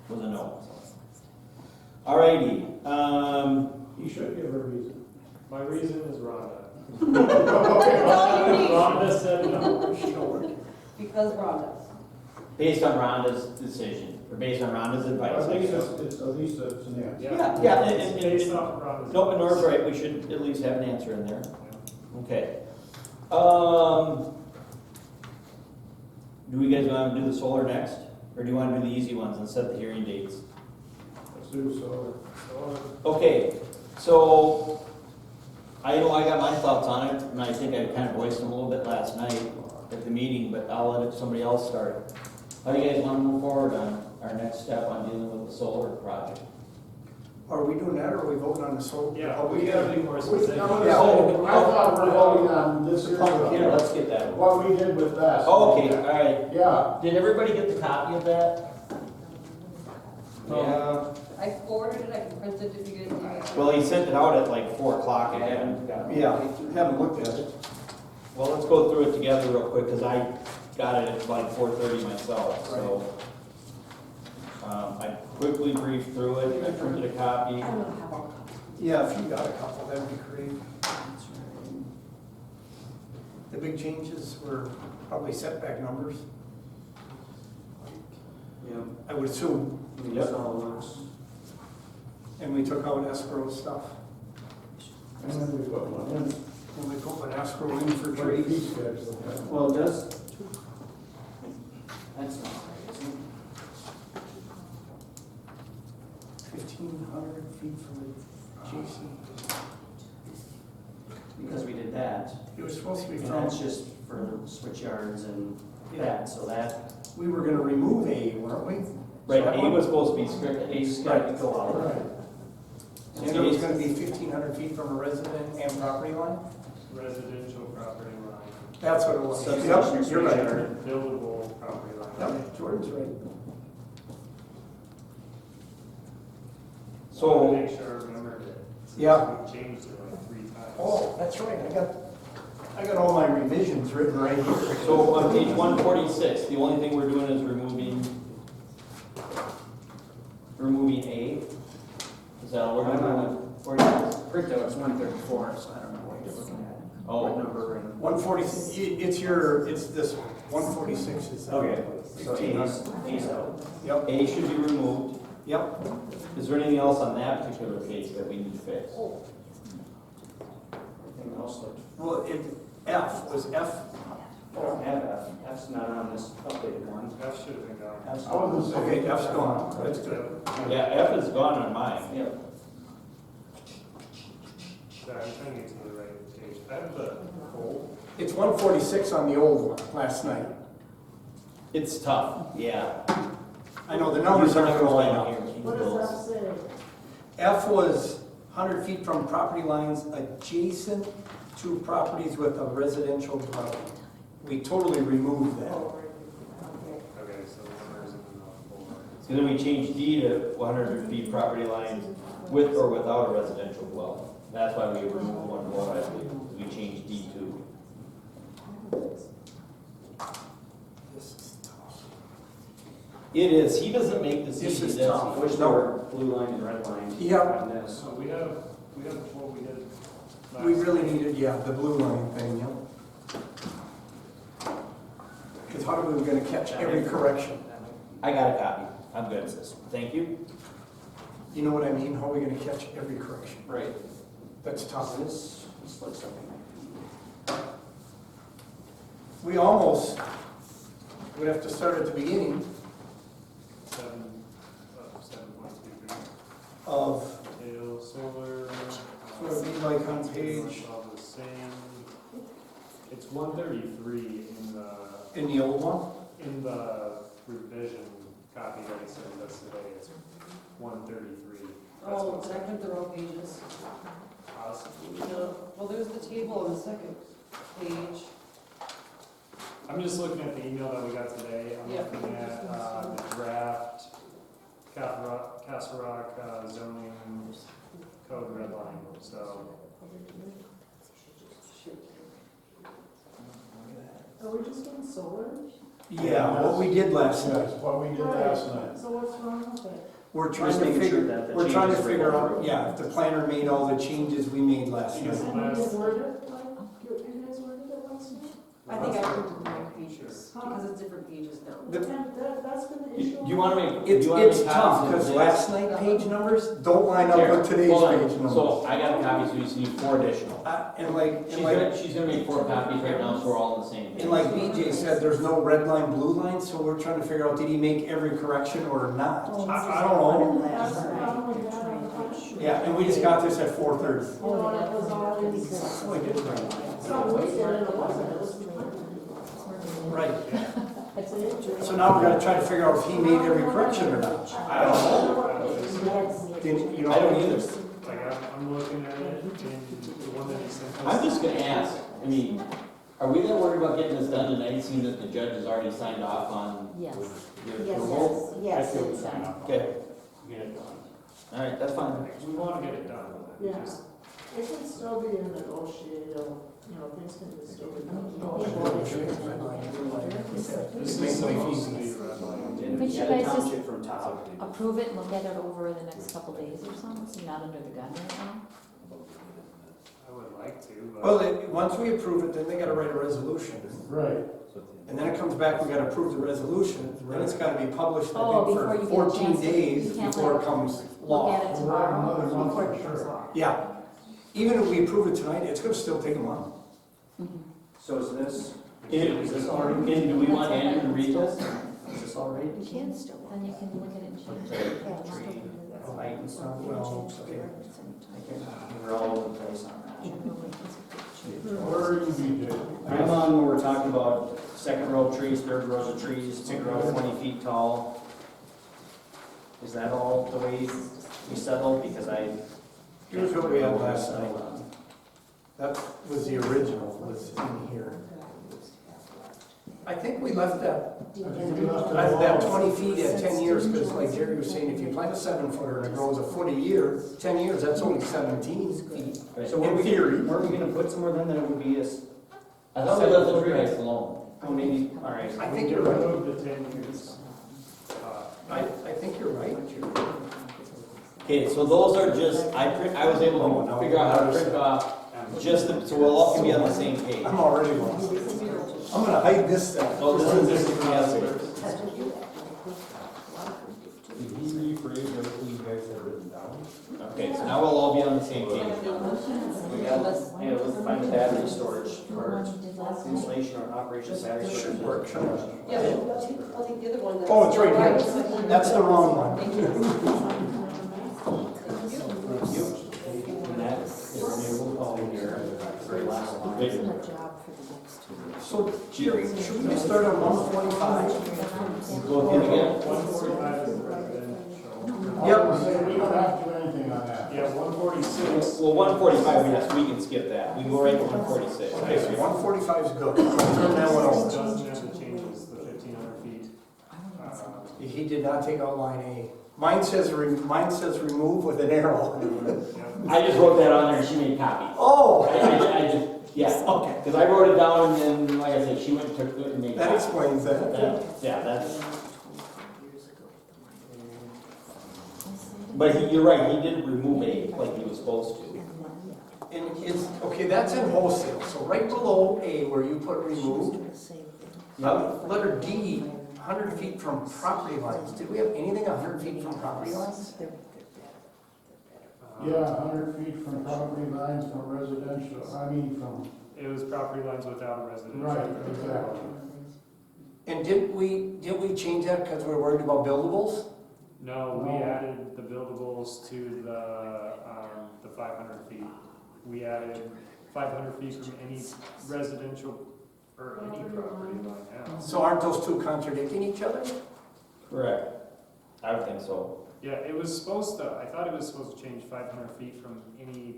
was a no. Alrighty, You should give her a reason. My reason is Rhonda. That's all you need. Rhonda said no. Because Rhonda. based on Rhonda's decision, or based on Rhonda's advice. At least it's an answer. Yeah, and- Based off of Rhonda's. Nope, and Norm's right, we should at least have an answer in there. Okay. Do we guys want to do the solar next? Or do you want to do the easy ones and set the hearing dates? Let's do solar. Okay, so I know I got my thoughts on it, and I think I kind of voiced them a little bit last night at the meeting, but I'll let somebody else start. How do you guys want to move forward on our next step on dealing with the solar project? Are we doing that, or are we voting on the solar? Yeah, we gotta be more specific. I thought we're voting on this year's. Here, let's get that. What we did with that. Oh, okay, all right. Yeah. Did everybody get the copy of that? Yeah. I forwarded it, I can print it if you guys. Well, he sent it out at like 4 o'clock again. Yeah, haven't looked at it. Well, let's go through it together real quick, because I got it at like 4:30 myself, so. I quickly briefed through it, I printed a copy. I don't have all copies. Yeah, if you got a couple, that'd be great. The big changes were probably setback numbers, yeah, I would assume, this all looks. and we took out escrow stuff. And then we put one in. And we put an escrow in for For the fee trees. schedule. Well, it does. That's not right, isn't it? 1,500 feet from the GC. Because we did that. It was supposed to be And from, that's just for switch yards and that, so that. we were gonna remove A, weren't we? Right, So that A one- was supposed to be strict, A's got to go out. Right. And it was gonna be 1,500 feet from a resident and property line? Residential property line. That's what it was. Substation Yep, switch you're right. yard. Buildable property line. Yep, Jordan's right. So So, make sure I remembered it. since Yeah. We changed it like 3 times. Oh, that's right, I got all my revisions written right here. so on page 146, the only thing we're doing is removing A. Is that all we're doing? Printout is 134, so I don't know what you're. What number and? 146, it's this one, 146 is. Okay, so A's out. Yep, A should be removed. yep. Is there anything else on that particular page that we need to fix? Everything else looked. Well, F, was F, I don't have F. F's not on this updated one. That should have been gone. F's I was gonna say. okay, F's gone, that's good. Yeah, F is gone on mine. Yep. Sorry, I'm trying to get to the right page. I have the whole. It's 146 on the old one, last night. It's tough, yeah. I know, the numbers aren't going down up. here. What does that say? F was 100 feet from property lines adjacent to properties with a residential dwelling. We totally removed that. Okay, so the numbers in the whole. So then we changed D to 100 feet property lines with or without a residential dwelling. That's why we removed one more, I believe. We changed D to. This is tough. It is, he doesn't make This decisions, is does tough. he? Which there were blue line and red line. Yep. On this. So we have what we did. We last really time. needed, yeah, the blue line thing, yeah. Because how are we gonna catch every correction? I got a copy. I'm good. Thank you. You know what I mean? How are we gonna catch every correction? Right. That's tough. This looks something. We almost would have to start at the beginning 7.23. of, Tail, solar. so it'd be like on page, All the same. It's 133 in the old one? in the revision copy that he sent us today. It's 133. That's Oh, what's did I print the wrong pages? possibly. No, well, there's the table on the second page. I'm just looking at the email that we got today. I'm Yeah. looking at the draft Castle Rock zoning code red line. So Are we just doing solar? Yeah, what we did last night. That's what we did last night. So what's wrong with it? We're Just trying to making sure figure, that the we're trying to changes figure were- out, yeah, if the planner made all the changes we made last night. Yes. And you worded it like you guys worded it last night? I think I printed the wrong pages, because it's different pages now. The- That's been the Do issue. you want to make? It's, do you wanna it's make tough, copies of because this? last night page numbers don't line up Here, with today's hold on. page numbers. So I got a copy, so you just need 4 additional. She's gonna make 4 copies right now, so we're all on the same page. And like BJ said, there's no red line, blue line, so we're trying to figure out, did he make every correction or not? I don't know. That's the problem with that on the front. Yeah, and we just got this at 4:30. You know, it was all in. So we did right. So we did it, it wasn't, it was. Right. It's an injury. So now we gotta try to figure out if he made every correction or not. I don't know. Didn't, you know. I don't either. like I'm looking at it in the one that he sent us. I'm just gonna ask, I mean, are we that worried about getting this done tonight, seeing that the judge has already signed off on Yes. your approval? Yes, Okay. it's done. Okay. All right, that's fine. We want to get it done. Yeah. Just- It can still be a negotiated, you know, things can still be. This is supposed to be red line. Could you Yeah, guys just Township from top. approve it and look at it over the next couple days or something, so you're not under the gun right now? I would like to, but. Well, once we approve it, then they gotta write a resolution. Right. And then it comes back, we gotta approve the resolution, then it's gotta be published, Oh, I think, before you for get a 14 chance to- days you can't before it let- comes Look law. at it tomorrow Another month before for it becomes sure. law. Yeah, even if we approve it tonight, it's gonna still take a month. So is this, And is this already, and do we want Andrew to read this? is this already? You can still, then you can look at it and change it. Light and stuff? Well, okay. We're all over the place on that. Where are you, BJ? I'm on where we're talking about second row of trees, third rows of trees, 2 rows 20 feet tall. Is that all the way we settled? Because I. Here's what we had last night. That was the original, was in here. I think we left that 20 feet at 10 years, because like Jerry was saying, if you plant a 7-footer and it grows a foot a year, 10 years, that's only 17 feet. So were In we theory. weren't we gonna put somewhere then that it would be a, I thought we left the tree heights alone. oh, maybe, all right. I think you're right. Remove the 10 years. I think you're right. Okay, so those are just, I was able to figure out how to print off So we'll all be on the same page. I'm already lost. I'm gonna hide this stuff. Oh, this is yes. Did he rephrase everything you guys had written down? Okay, so now we'll all be on the same page. We got, yeah, let's find the battery storage for installation or operation of battery storage. Should work, should work. Yeah, I'll take the other one. Oh, it's right here. That's the wrong one. Thank you. And that is renewable all year, very last line. So Jerry, should we just start on 145? Go ahead again. 145 is the residential. Yep. We don't have to do anything on that. Yeah, 146. Well, 145, yes, we can skip that. We can go right to 146. Okay, so 145 is good. Turn that one over. Doesn't have the changes, the 1,500 feet. He did not take out line A. Mine says remove with an arrow. I just wrote that on there and she made copies. Oh, I just, yes. okay. Because I wrote it down and then, like I said, she went and took it and made That copies. explains that. Yeah, that's. But you're right, he did remove A like he was supposed to. And it's, okay, that's in wholesale. So right below A where you put removed, letter D, 100 feet from property lines. Did we have anything 100 feet from property lines? Yeah, 100 feet from property lines from residential, from. It was property lines without a residential. Right, exactly. And did we change that because we're worried about buildables? No, we added the buildables to the 500 feet. We added 500 feet from any residential or any property line now. So aren't those two contradicting each other? Correct. I would think so. Yeah, it was supposed to, I thought it was supposed to change 500 feet from any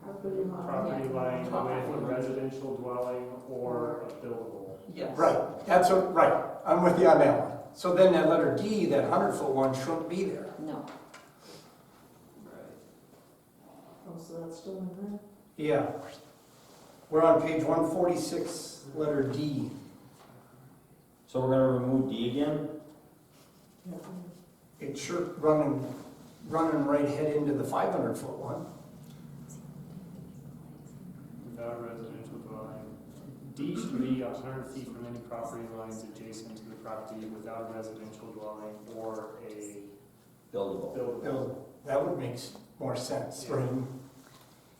property line with a residential dwelling or a buildable. Yes. Right, that's right. I'm with you on that one. So then that letter D, that 100-foot one, shouldn't be there. No. Oh, so that's still in there? Yeah. We're on page 146, letter D. So we're gonna remove D again? It's sure running right head into the 500-foot one. Without a residential dwelling. D should be 100 feet from any property lines adjacent to the property without a residential dwelling or a Buildable. buildable. That would make more sense for him.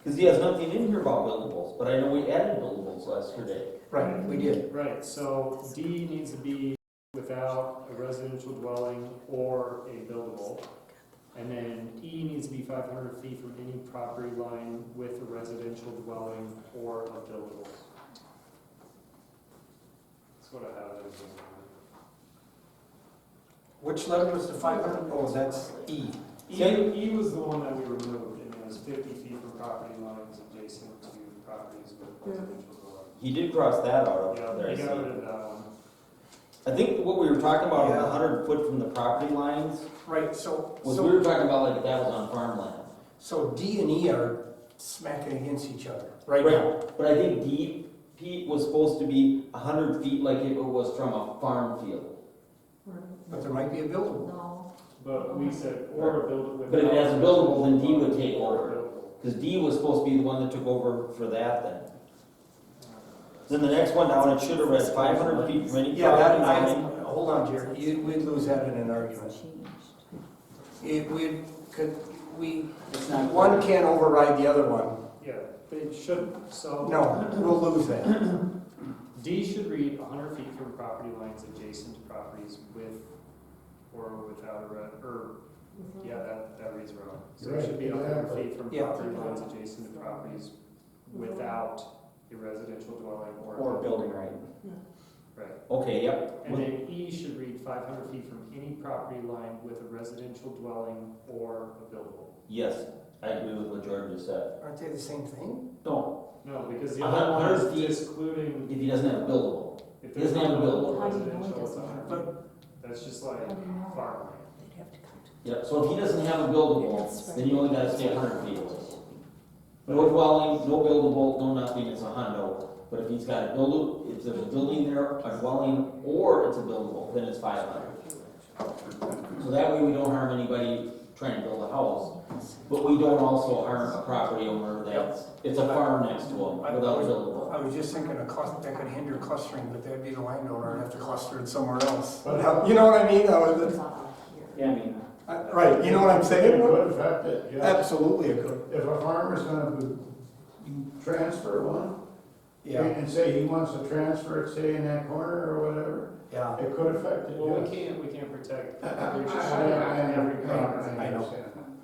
Because he has nothing in here about buildables, but I know we added buildables yesterday. Right, we did. Right, so D needs to be without a residential dwelling or a buildable. And then E needs to be 500 feet from any property line with a residential dwelling or a buildable. That's what I have as Which letter was the 500? Oh, that's E. E was the one that we removed, and it was 50 feet from property lines adjacent to properties with residential dwelling. He did cross that out Yeah, of there. I we got see. rid of that one. I think what we were talking about, Yeah. the 100 foot from the property lines, Right, so was we were talking about like that was on farmland. so D and E are smacking against each other right now. But I think D, Pete, was supposed to be 100 feet like it was from a farm field. But there might be a buildable. No. But we said, or a buildable. But if it has a buildable, then D would take Or a over. buildable. Because D was supposed to be the one that took over for that then. Then the next one down, it should have read 500 feet from any Yeah, that, property line. hold on, Jerry, we'd lose that in an argument. One can't override the other one. Yeah, they should, so. No, we'll lose that. D should read 100 feet from property lines adjacent to properties with or without that reads wrong. So it should be 100 feet from Yeah. property lines adjacent to properties without a residential dwelling or. Or building, right? Right. Okay, yep. And then E should read 500 feet from any property line with a residential dwelling or a buildable. Yes, I agree with what George just said. Aren't they the same thing? No, No, because the 100 other one feet. is excluding, if he doesn't have a buildable. if He there's doesn't have a no buildable. residential, it's 100 feet. That's just like farmland. Yep, so if he doesn't have a buildable, then you only gotta stay 100 feet. No dwelling, no buildable, no nothing, it's a hundo. But if he's got a build, if there's a building there, a dwelling, or it's a buildable, then it's 500. So that way we don't harm anybody trying to build a house. But we don't also harm a property owner that's, it's a farm next to them without buildable. I was just thinking a cluster, that could hinder clustering, but that'd be the landowner, I'd have to cluster it somewhere else. But You know what I mean? Yeah, I mean, Right, you know what I'm it saying? could affect it, yeah. Absolutely it could. If a farmer's gonna transfer one, and say he wants to transfer it, say in that corner or whatever, Yeah. it could affect it, Well, yes. we can't protect I every property. know.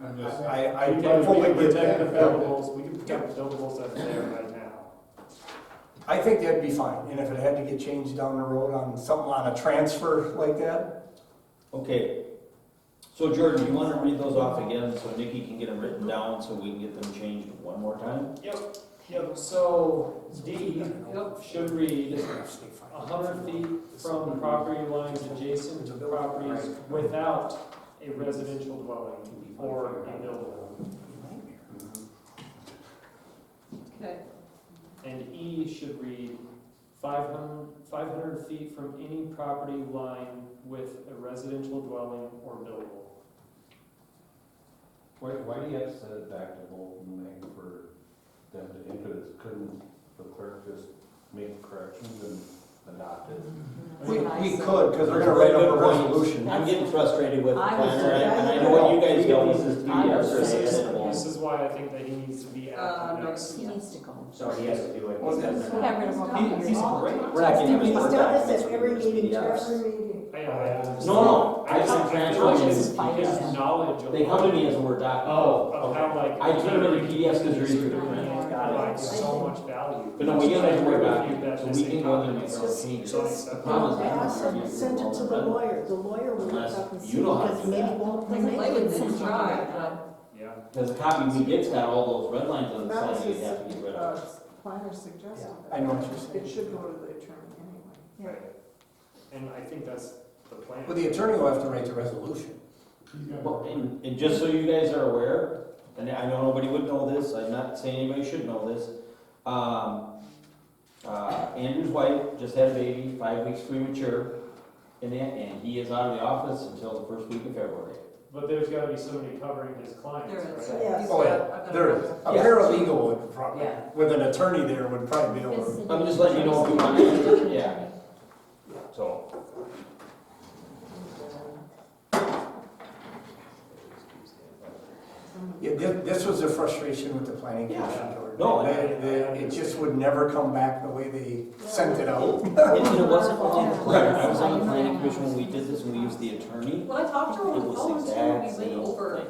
I'm just saying. I We can fully get protect the that. buildables, we can protect the buildables that are there right now. I think that'd be fine, and if it had to get changed down the road on something on a transfer like that, Okay. So Jordan, you wanna read those off again so Nikki can get them written down so we can get them changed one more time? Yep, so D should read 100 feet from the property lines adjacent to properties without a residential dwelling or a buildable. Okay, And E should read 500 feet from any property line with a residential dwelling or buildable. Why do you have to set it back to Bolton Lane for them to enter this? Couldn't the clerk just make corrections and adopt it? we could, because they're gonna write up a resolution. I'm getting frustrated with the I was- planner, and I know what you guys do. This is why I think that he needs to be at the no, next. He needs to go. so he has to do it. Well, We got rid of a couple years He's ago. great. We're not getting He's him done to this at every meeting, every meeting. No, I just feel like transfer his them. knowledge of. They come to me as a Word document. Of how like. I turn them into PDFs because they're easier to print. Provides so much value. But no, we get them as a Word I document, agree so with we that can go in there and make our Just- changes. just- The problem is I Ask don't him, review send it to the all lawyer, the lawyer will look up and Unless see, you know how to because do maybe that. won't doesn't play with it. it, try, but. Yeah. Because the copy we get's got all those red lines on the That was side that you his, have to get rid of. planner suggested. I know what you're saying. It should go to the attorney anyway. Right. And I think that's the plan. Well, the attorney will have to write the resolution. Well, and just so you guys are aware, and I know nobody would know this, I'm not saying anybody should know this. Andrew's wife just had a baby, 5 weeks premature, and he is out of the office until the first week of February. But there's gotta be somebody covering his clients, There is. right? Yes. Oh, yeah, there is. A paralegal would probably, with an attorney there would probably be able to. I'm just letting you know if you want to, yeah. So, Yeah, this was a frustration with the planning commission, George. No, It just would never come back the way they sent it out. and it wasn't only the planner, I was on the planning commission when we did this, and we used the attorney. When I talked to her on It the was phone exact too, we same went over thing.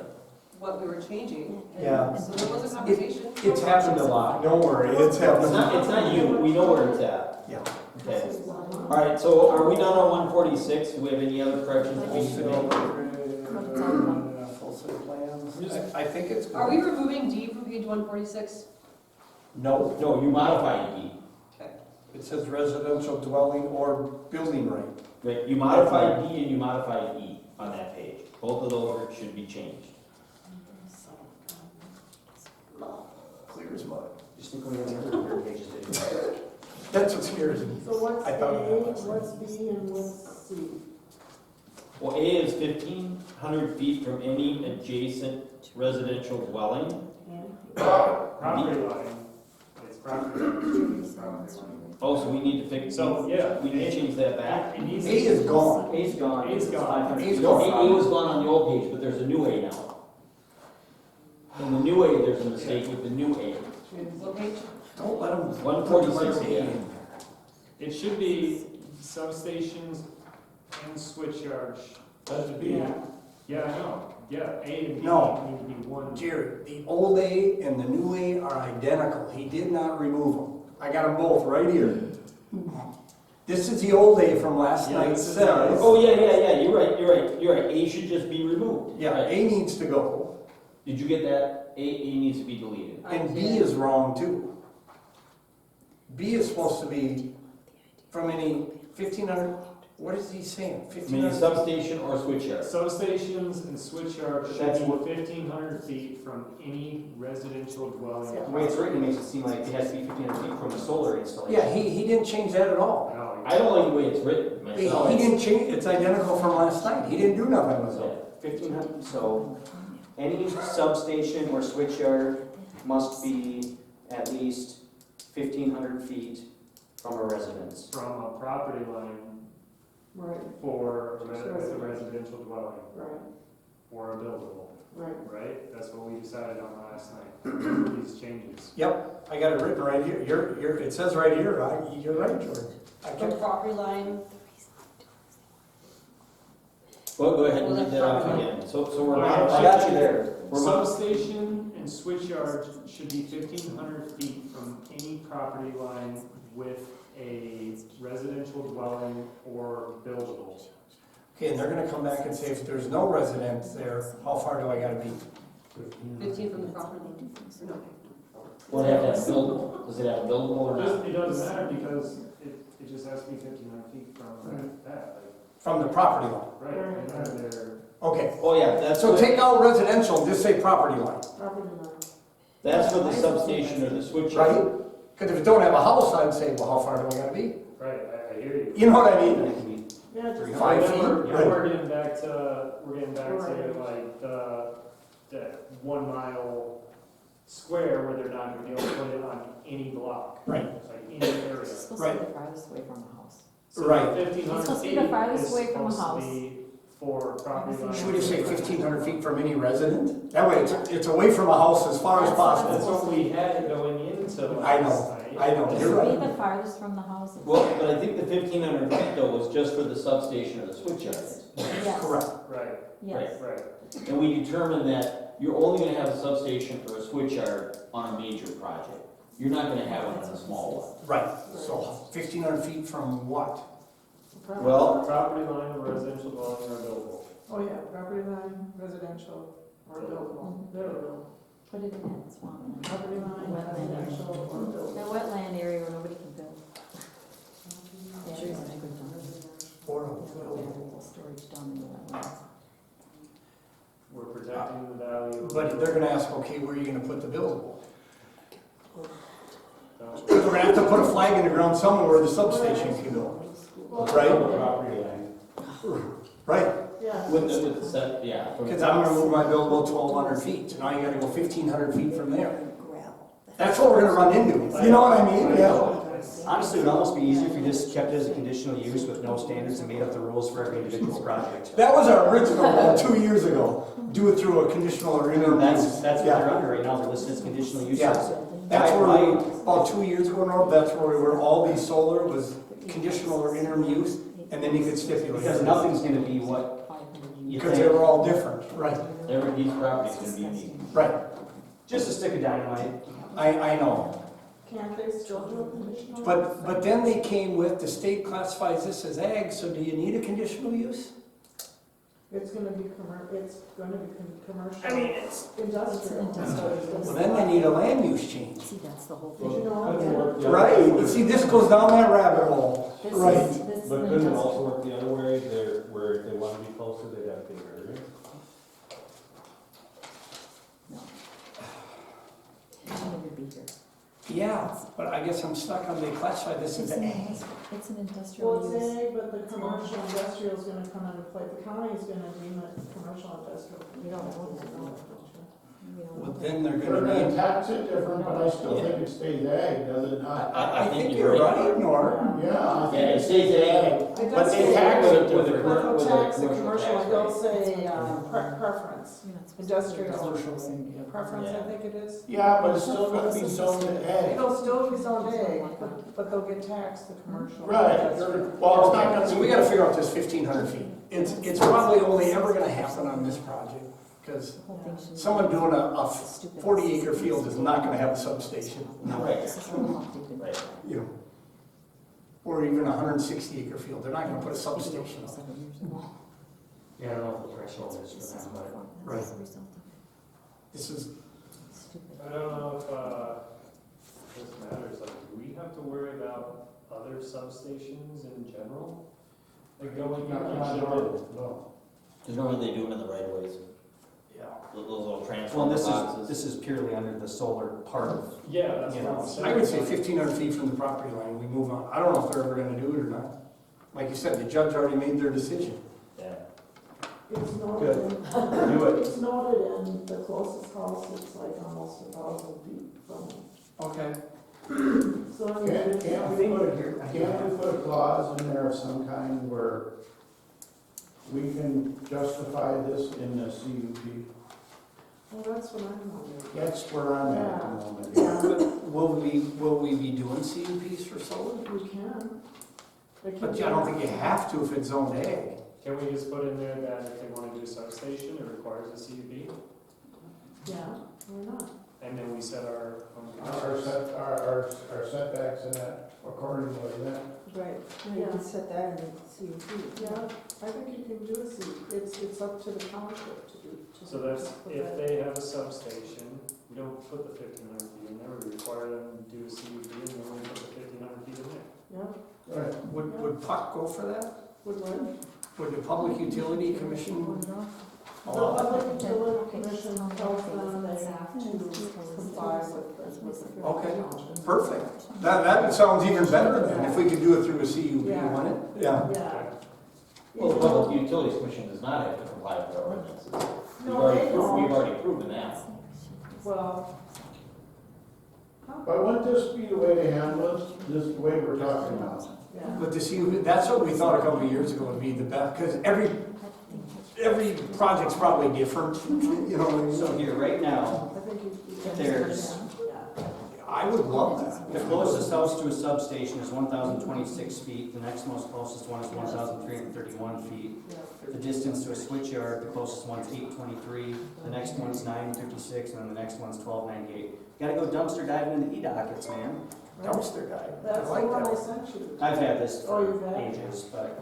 what we were changing. and Yeah. So there was a conversation. It's happened a lot, don't worry, it's happened. It's not you, we know where it's at. Yeah. Okay. All right, so are we done on 146? Do we have any other corrections that we need to make? Full set of plans. I think it's. Are we removing D from page 146? No, No, you modified E. it says residential dwelling or building right. Right, you modified D and you modified E on that page. Both of those should be changed. Clear as mud. Just think we have the other pages to do. That's what scares me. So what's I A, thought of that. what's B, and what's C? Well, A is 1,500 feet from any adjacent residential dwelling. Property line, it's property line. Oh, so we need to fix, So, yeah. we need to change that back. It needs A to- is gone. A's gone. A's gone. 500 A's feet. gone. A was gone on the old page, but there's a new A now. In the new A, there's a mistake with the new A. What page? Don't let them. 146 again. It should be substations and switch yards. That should be, yeah, I know, yeah, A and B No. need to be one. Jerry, the old A and the new A are identical. He did not remove them. I got them both right here. This is the old A from last Yeah, night this is says. Oh, yeah, you're right. A should just be removed. Yeah, A needs to go. Did you get that? A needs to be deleted. And B is wrong too. B is supposed to be from any 1,500, what is he saying? I mean, 1,500? substation or switch yard. Substations and switch yards should That's be what- 1,500 feet from any residential dwelling. The way it's written, it makes it seem like it has to be 1,500 feet from a solar installation. Yeah, he didn't change that at all. No, I don't like the way it's written He myself. didn't change, it's identical from last night. He didn't do nothing with it. So, 1,500, so any substation or switchyard must be at least 1,500 feet from a residence. From a property line Right, for with a residential dwelling right, or a buildable, right. right? That's what we decided on last night, these changes. Yep, I got it written right here. It says right here, you're right, George. I The kept, property line, Well, go ahead and read that off again. So we're not. I got you there. Substation and switchyard should be 1,500 feet from any property line with a residential dwelling or buildable. okay, and they're gonna come back and say, if there's no residents there, how far do I gotta be? 15 from the property line. No. Will it have to have buildable? Does it have a buildable or not? It doesn't matter because it just has to be 1,500 feet from that, From the property line. like, right? And they're, Okay, Oh, yeah, that's so what, take out residential, just say property line, Property line. that's for the substation or the switch. right? Because if it don't have a house, I'd say, well, how far do I gotta be? right, I hear you. You know what I mean? Yeah, just. 5 feet? Now Right. we're getting back to like that 1 mile square where they're not gonna be able to put it on any block. Right. Like any area. It's supposed to Right. be the farthest away from the house. So Right. 1,500 It's supposed to be feet the farthest is away from a supposed to house. be for property line. Should we just say 1,500 feet from any resident? That way, it's away from a house as far as That's possible. what we had going into I know, last night. I know, It you're should be right. the farthest from the house. Well, but I think the 1,500 feet though was just for the substation or the switchyard. Yes, Correct. Right, yes. right. And we determined that you're only gonna have a substation or a switchyard on a major project. You're not gonna have it on a small one. Right, so 1,500 feet from what? Well, Property line or residential dwelling or buildable. Oh, yeah, property line, residential, or buildable. There we go. Put it in that swamp. Property line, Wetland area. residential, or buildable. The wetland area where nobody can build. Yeah, there's a good Or valuable storage down in the wetlands. We're protecting the value. of- But they're gonna ask, okay, where are you gonna put the buildable? Township. Because we're gonna have to put a flag in the ground somewhere where the substation can go. Right? Property line. Right, Yeah. with the set, yeah. from the because I'm top. gonna move my buildable 1,200 feet, so now you gotta go 1,500 feet from there. That's what we're gonna run into, you know what I mean? Yeah. Honestly, it would almost be easier if you just kept it as a conditional use with no standards and made up the rules for every individual project. That was our original goal 2 years ago, do it through a conditional or interim That's use. what Yeah. they're under right now, they're listed as conditional uses. Yeah. That's where we, about 2 years ago, Norm, that's where we were, all these solar was conditional or interim use, and then you could stipulate. Because nothing's gonna be what 500 you Because they think, were all different, right, These properties gonna be unique. right. just a stick of dynamite. I know. Can't they still do a conditional? But then they came with, the state classifies this as ag, so do you need a conditional use? It's gonna be commercial. I mean, it's. Industrial. Well, then they need a land use change. See, that's the whole Did you thing. know Couldn't that? work the other Right, way. you see, this goes down that rabbit hole. This Right. is- this is But an couldn't it industrial- also work the other way, there, where if they want to be closer, they'd have to take area? No. It would be here. Yeah, but I guess I'm stuck on, they classify this as It's an ag. it's an industrial Well, use. it's ag, but the commercial industrial is gonna come into play. The county is gonna deem it commercial industrial. We don't know that, no. We don't know Well, that. then they're They're gonna gonna need. tax it different, but I still think it stays ag, does it not? I think you're right, Norm. Yeah. I think Yeah, it stays ag, It but does they say tax ag, it with a, but they'll with a tax the commercial commercial, tax and they'll rate. say, preference. You're not supposed to- Industrial. Preference, I Yeah. think it is. Yeah, but it's still gonna be zoned ag. It'll still be zoned ag, but they'll get taxed the commercial. Right, well, it's not gonna So be. we gotta figure out this 1,500 feet. It's probably only ever gonna happen on this project, because The whole thing should be- someone doing a Stupid. 40-acre field is not gonna have a substation. Right. This is all updated. Right. You know, or even a 160-acre field, they're not gonna put a substation on it. 7 years ago. Yeah, I don't know what the threshold is This for is that, what- but. that's the result of This is, it. Stupid. I don't know if this matters, like, do we have to worry about other substations in general? Like going, No. Because normally they do them in the right of ways, yeah. those little Well, transformer this boxes. is purely under the solar part of, yeah, that's You what know, I'm saying. I would say 1,500 feet from the property line, we move on. I don't know if they're ever gonna do it or not. Like you said, the judge already made their decision. Yeah. It's noted in, Do it. it's noted in the closest house, it's like almost 1,000 feet from me. Okay. So I mean, Can't we put a clause in there of some kind where we can justify this in the CUP? well, that's what I'm wondering. That's where I'm at the moment. Yeah, Will we be doing CUPs for solar? we can. They can But I don't think you have to if it's zoned ag. Can we just put in there that if they wanna do a substation, it requires a CUP? Yeah, why not? And then we set our. Our setbacks in that accordingly, then. Right, you can set that in the CUP. Yeah, I think you can do a C, it's up to the township to do. So that's, if they have a substation, we don't put the 1,500 feet in there, we require them to do a CUP and then we put the 1,500 feet in there. Yeah, Right. Would PUC go for that? would win. Would the Public Utility Commission? The Public Utility Commission tells them they have to comply with the. Okay, perfect. That sounds even better than if we could do it through a CUP, Yeah. wouldn't it? Yeah. Yeah. Well, the Public Utilities Commission does not have to comply with our ordinances. No, they don't. We've already proven that. Well. But wouldn't this be the way to handle this, this the way we're talking about? Yeah. But the CUP, that's what we thought a couple of years ago would be the best, because every project's probably different, you know what I mean? So here, right now, I think you. There's- Yeah. I would love that. the closest house to a substation is 1,026 feet, the next most closest one is 1,331 feet. Yeah. The distance to a switchyard, the closest one's 823, the next one's 956, and then the next one's 1298. Gotta go dumpster diving in the e-dockets, man. Dumpster dive. I That's the like one I that. sent you. I've had this Oh, for you've had it? ages, but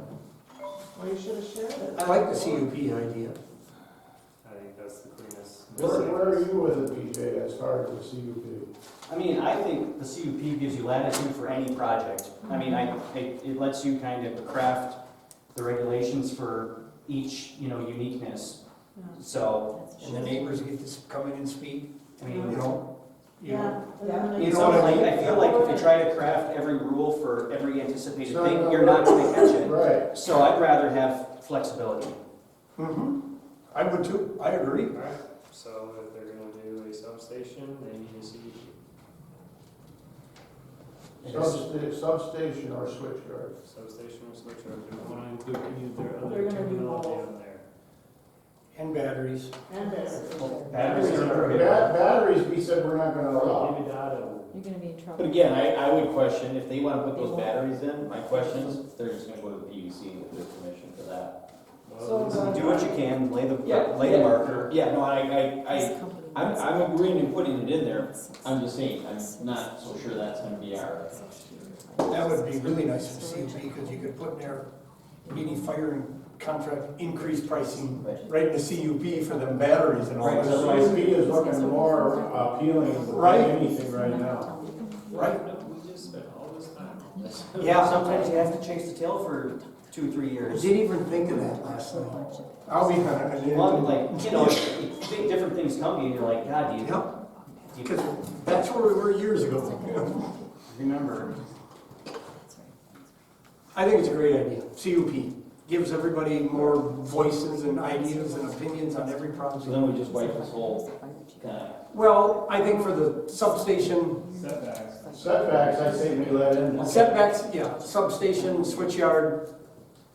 Well, you should have shared it. I like the CUP idea. I think that's the cleanest. Where are you with it, BJ, as far as the CUP? I mean, I think the CUP gives you latitude for any project. I mean, it lets you kind of craft the regulations for each, uniqueness. Yeah. So, And the neighbors get to come in and speak, I mean, you know? Yeah. you know, like, I feel like if you try to craft every rule for every anticipated thing, you're not gonna catch it. Right. So I'd rather have flexibility. Mm-hmm. I would too, I agree. Alright, so if they're gonna do a substation, they need a CUP. Substation or switchyard. Substation or switcher, do we wanna include any of their They're other gonna do terminology both. on there? And batteries. And batteries. Batteries are prohibited. Batteries, we said we're not gonna allow. Give me data. You're gonna be in trouble. But again, I would question, if they wanna put those batteries in, my question is, they're just gonna go to the PUC and get permission for that. So, Do what you can, lay the Yeah, marker. Yeah, no, This company needs I'm agreeing in putting it in there. I'm just saying, I'm not so sure that's gonna be our. That would be really nice for CUP, because you could put in there, any fire and contract increase pricing right in the CUP for them batteries and all Right, that. so CUP is looking more appealing than Right. anything right now. Right. We just spent all this time. Yeah. Sometimes you have to chase the tail for 2-3 I years. didn't even think of that last night. I'll be honest. Well, like, think different things come to you, and you're like, God, do Yep, you because that's where we were years ago. remember? I think it's a great idea. CUP gives everybody more voices and ideas and opinions on every So project. then we just wipe this whole kinda. Well, I think for the substation Setbacks. Setbacks, I say we let in. setbacks, yeah, substation, switchyard, Is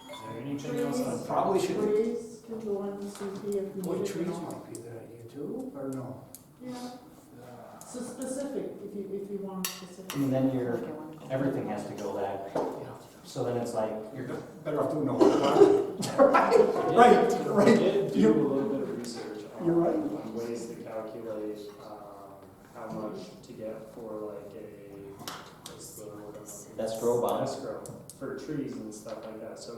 there anything else on? probably should. Trees can go in the CP if you Boy, need it. trees might be a good idea too, or no? Yeah. So specific, if you want specific. And then everything has to go that. So then it's like, You're better off doing no. Right, We right. did do a You- little bit of research You're right. on ways to calculate, how much to get for like what's the word I'm looking for? Escrow bond. Escrow, for trees and stuff like that, so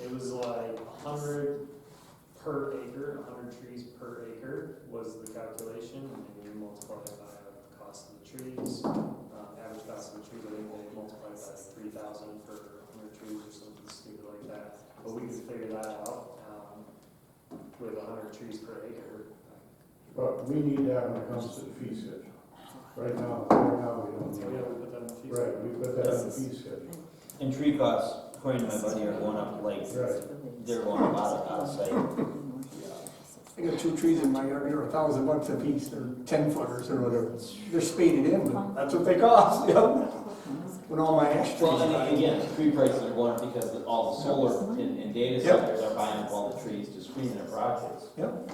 it was like 100 per acre, 100 trees per acre was the calculation, and then you multiply it by the cost of the trees, average cost of the trees, I think they multiplied by 3,000 for 100 trees or something stupid like that, but we could figure that out, with 100 trees per acre. But we need that when it comes to the fee schedule. Right now we don't So need yeah, it. we put that in the fees. Right, we put that in the fee schedule. And tree costs, according to my buddy, are going up like, Right. they're going a lot out of sight. I got 2 trees in my yard, they're $1,000 a piece, they're 10 footers or whatever. They're spaded in, but that's what they cost, you know? When all my ash trees Well, and die. again, tree prices are going up because all the solar and data Yep. centers are buying up all the trees to screen their projects. Yep.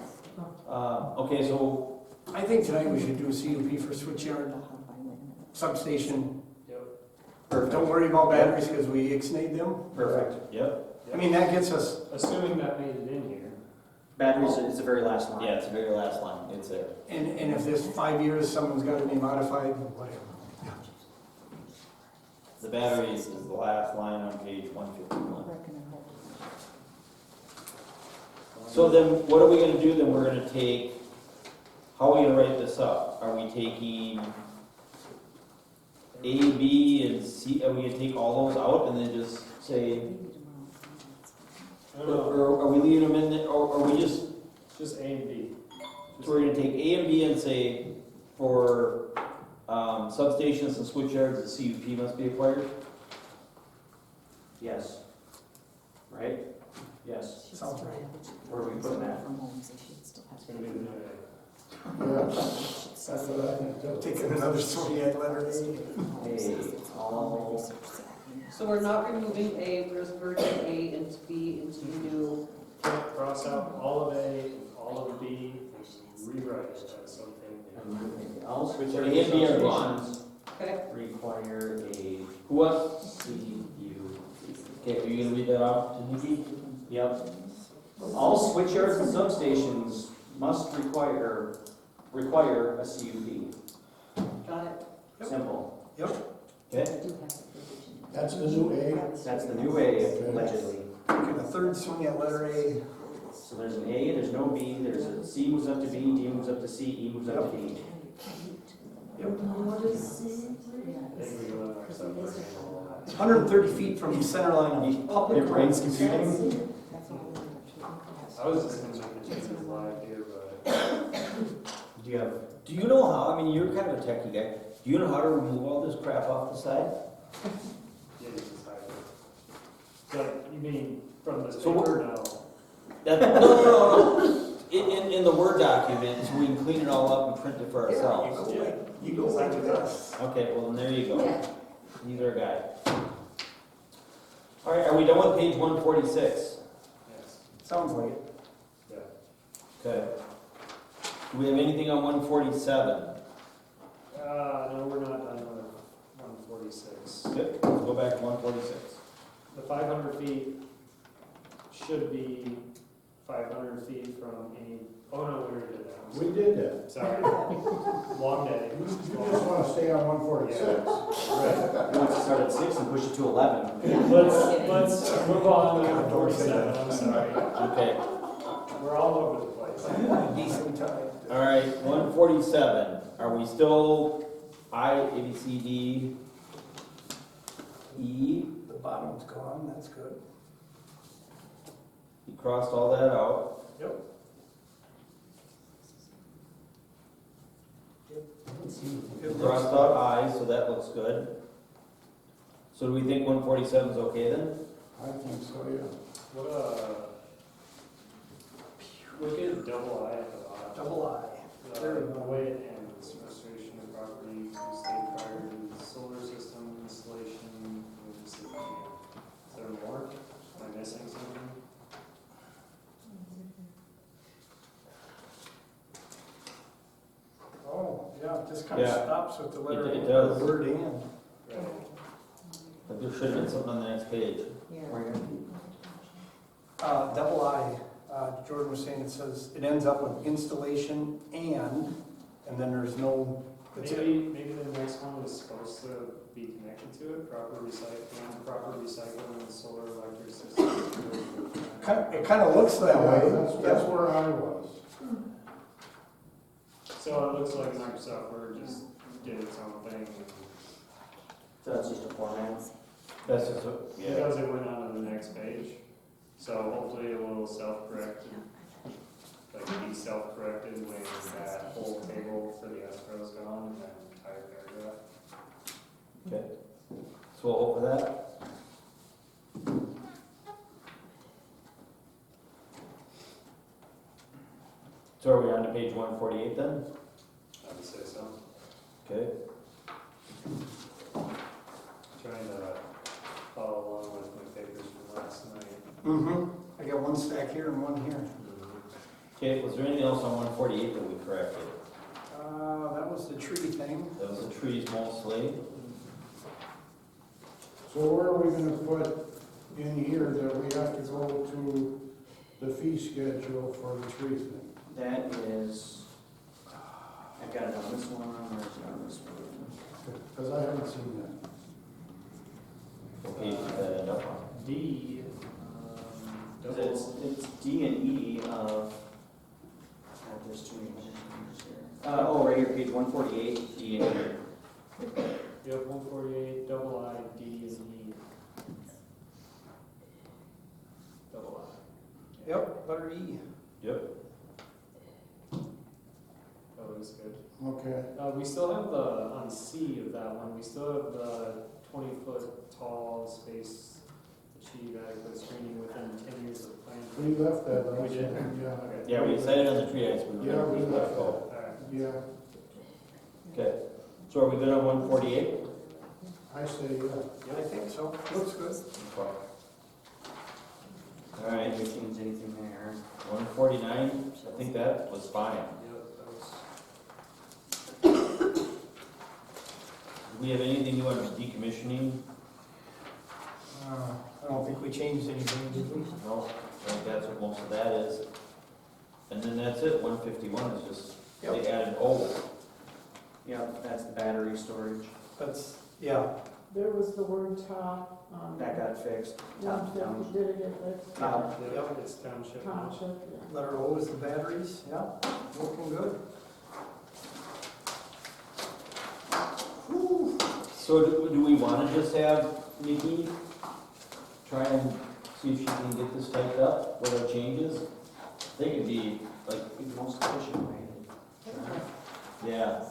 Okay, so, I think tonight we should do a CUP for switchyard, substation. perfect, Don't worry about batteries because we ixnayed them. perfect, yep. I mean, that gets us, Assuming that made it in here. Batteries is the very last line. Yeah, it's the very last line, it's there. and if this 5 years, someone's got to be modified, whatever. The batteries is the last line on page 151. So then, what are we gonna do then? We're gonna take, how are we gonna write this up? Are we taking A, B, and C, are we gonna take all those out and then just say, I don't know, or are we leaving them in there, or are we just, just A and B. so we're gonna take A and B and say, for substations and switchyards, the CUP must be acquired? Yes. Right? Yes. Sounds right. Where are we putting that? It's gonna be the new A. Yeah, that's what I think too. Taking another swing at letter A. A, all, So we're not removing A, we're just merging A and B into new. Cross out all of A and all of B and rewrite it as something. all So switcher A and B are gone. substations Okay. require a Who wants? CUP. Okay, are you gonna read that off to Nikki? Yep. All switchyards and substations must require a CUP. Got it. Simple. Okay, That's the new A. That's the new A allegedly. Taking a third swing at letter A. So there's an A, there's no B, there's a C moves up to B, D moves up to C, E moves up to D. I think we go in our separate. 130 feet from the center line of public Your brain's roads. computing? I was just gonna make the changes live here, but Do you have, do you know how, I mean, you're kind of a techie guy, do you know how to remove all this crap off the side? yeah, you just hide it. But you mean from this So what- paper? No. No. In the Word document, so we can clean it all up and print it for ourselves. You go like this. Okay, well, then there you go. He's our guy. All right, are we done with page 146? Yes. Sounds like it. Yeah. Okay. Do we have anything on 147? No, we're not done with 146. Good, let's go back to 146. The 500 feet should be 500 feet from any, oh no, we already did that. I'm We did that. sorry. Long day. You just wanna stay on 146. Right. you want to start at 6 and push it to 11. Let's move on to 147, I'm sorry. Okay, We're all over the place. Decent time. all right, 147. Are we still I, A, B, C, D, E? The bottom's gone, that's good. You crossed all that out. Yep. You crossed out I, so that looks good. So do we think 147 is okay then? I think so, yeah. What, look at double I at the bottom. Double I. There we go. The way it ends, restoration of property to state prior to solar system installation. Is there more? Am I missing something? Oh, yeah, it just kind of Yeah. stops with the letter, It does. the word and. Right. But there should have been something on the next page. Double I, Jordan was saying, it says, it ends up with installation and then there's no, that's it. Maybe the next one was supposed to be connected to it, proper recycling and solar electric system. It kind of looks that way. That's where I was. So it looks like Microsoft Word just did its own thing. So that's just a format. That's just, yeah. Because it went on to the next page. So hopefully it will self-correct, like be self-corrected when that whole table for the escrow is gone and that entire paragraph. Okay. So we'll hope for that. page 148 then? I would say so. Okay. Trying to follow along with my papers from last night. Mm-hmm. I got one stack here and one here. Okay, was there anything else on 148 that we corrected? That was the tree thing. That was the trees mostly. So where are we gonna put in here that we have to go to the fee schedule for the tree thing? That is, I've got it on this one, or is it on this one? Because I haven't seen that. What page did that end up on? D, It's D and E of, there's too many pages here. Oh, right here, page 148, D and E. Yep, 148, double I, D and E. Double I. Yep, letter E. Yep. That looks good. Okay. We still have the, on C of that one, we still have the 20-foot tall space, achieve adequate screening within 10 years of plan. We left that last We did? time, yeah. Okay. Yeah, we decided on the tree heights. We Yeah, we let left go. Alright. Yeah, Okay. So are we good on 148? I say, yeah. I think so. Looks good. All right, Did we change anything there? 149, I think that was fine. Yep, that was. Do we have anything new on decommissioning? I don't think we changed anything, did we? No, I think that's what most of that is. And then that's it, 151 is just, they added O. Yep, that's the battery storage. That's, yeah. There was the word top, That got fixed. Top down. did it get fixed? Top. Yep, it's township. Township, yeah. Letter O is the batteries, yeah. Looking good. So do we want to just have Nikki try and see if she can get this typed up with our changes? I think it'd be like, The most efficient way. yeah.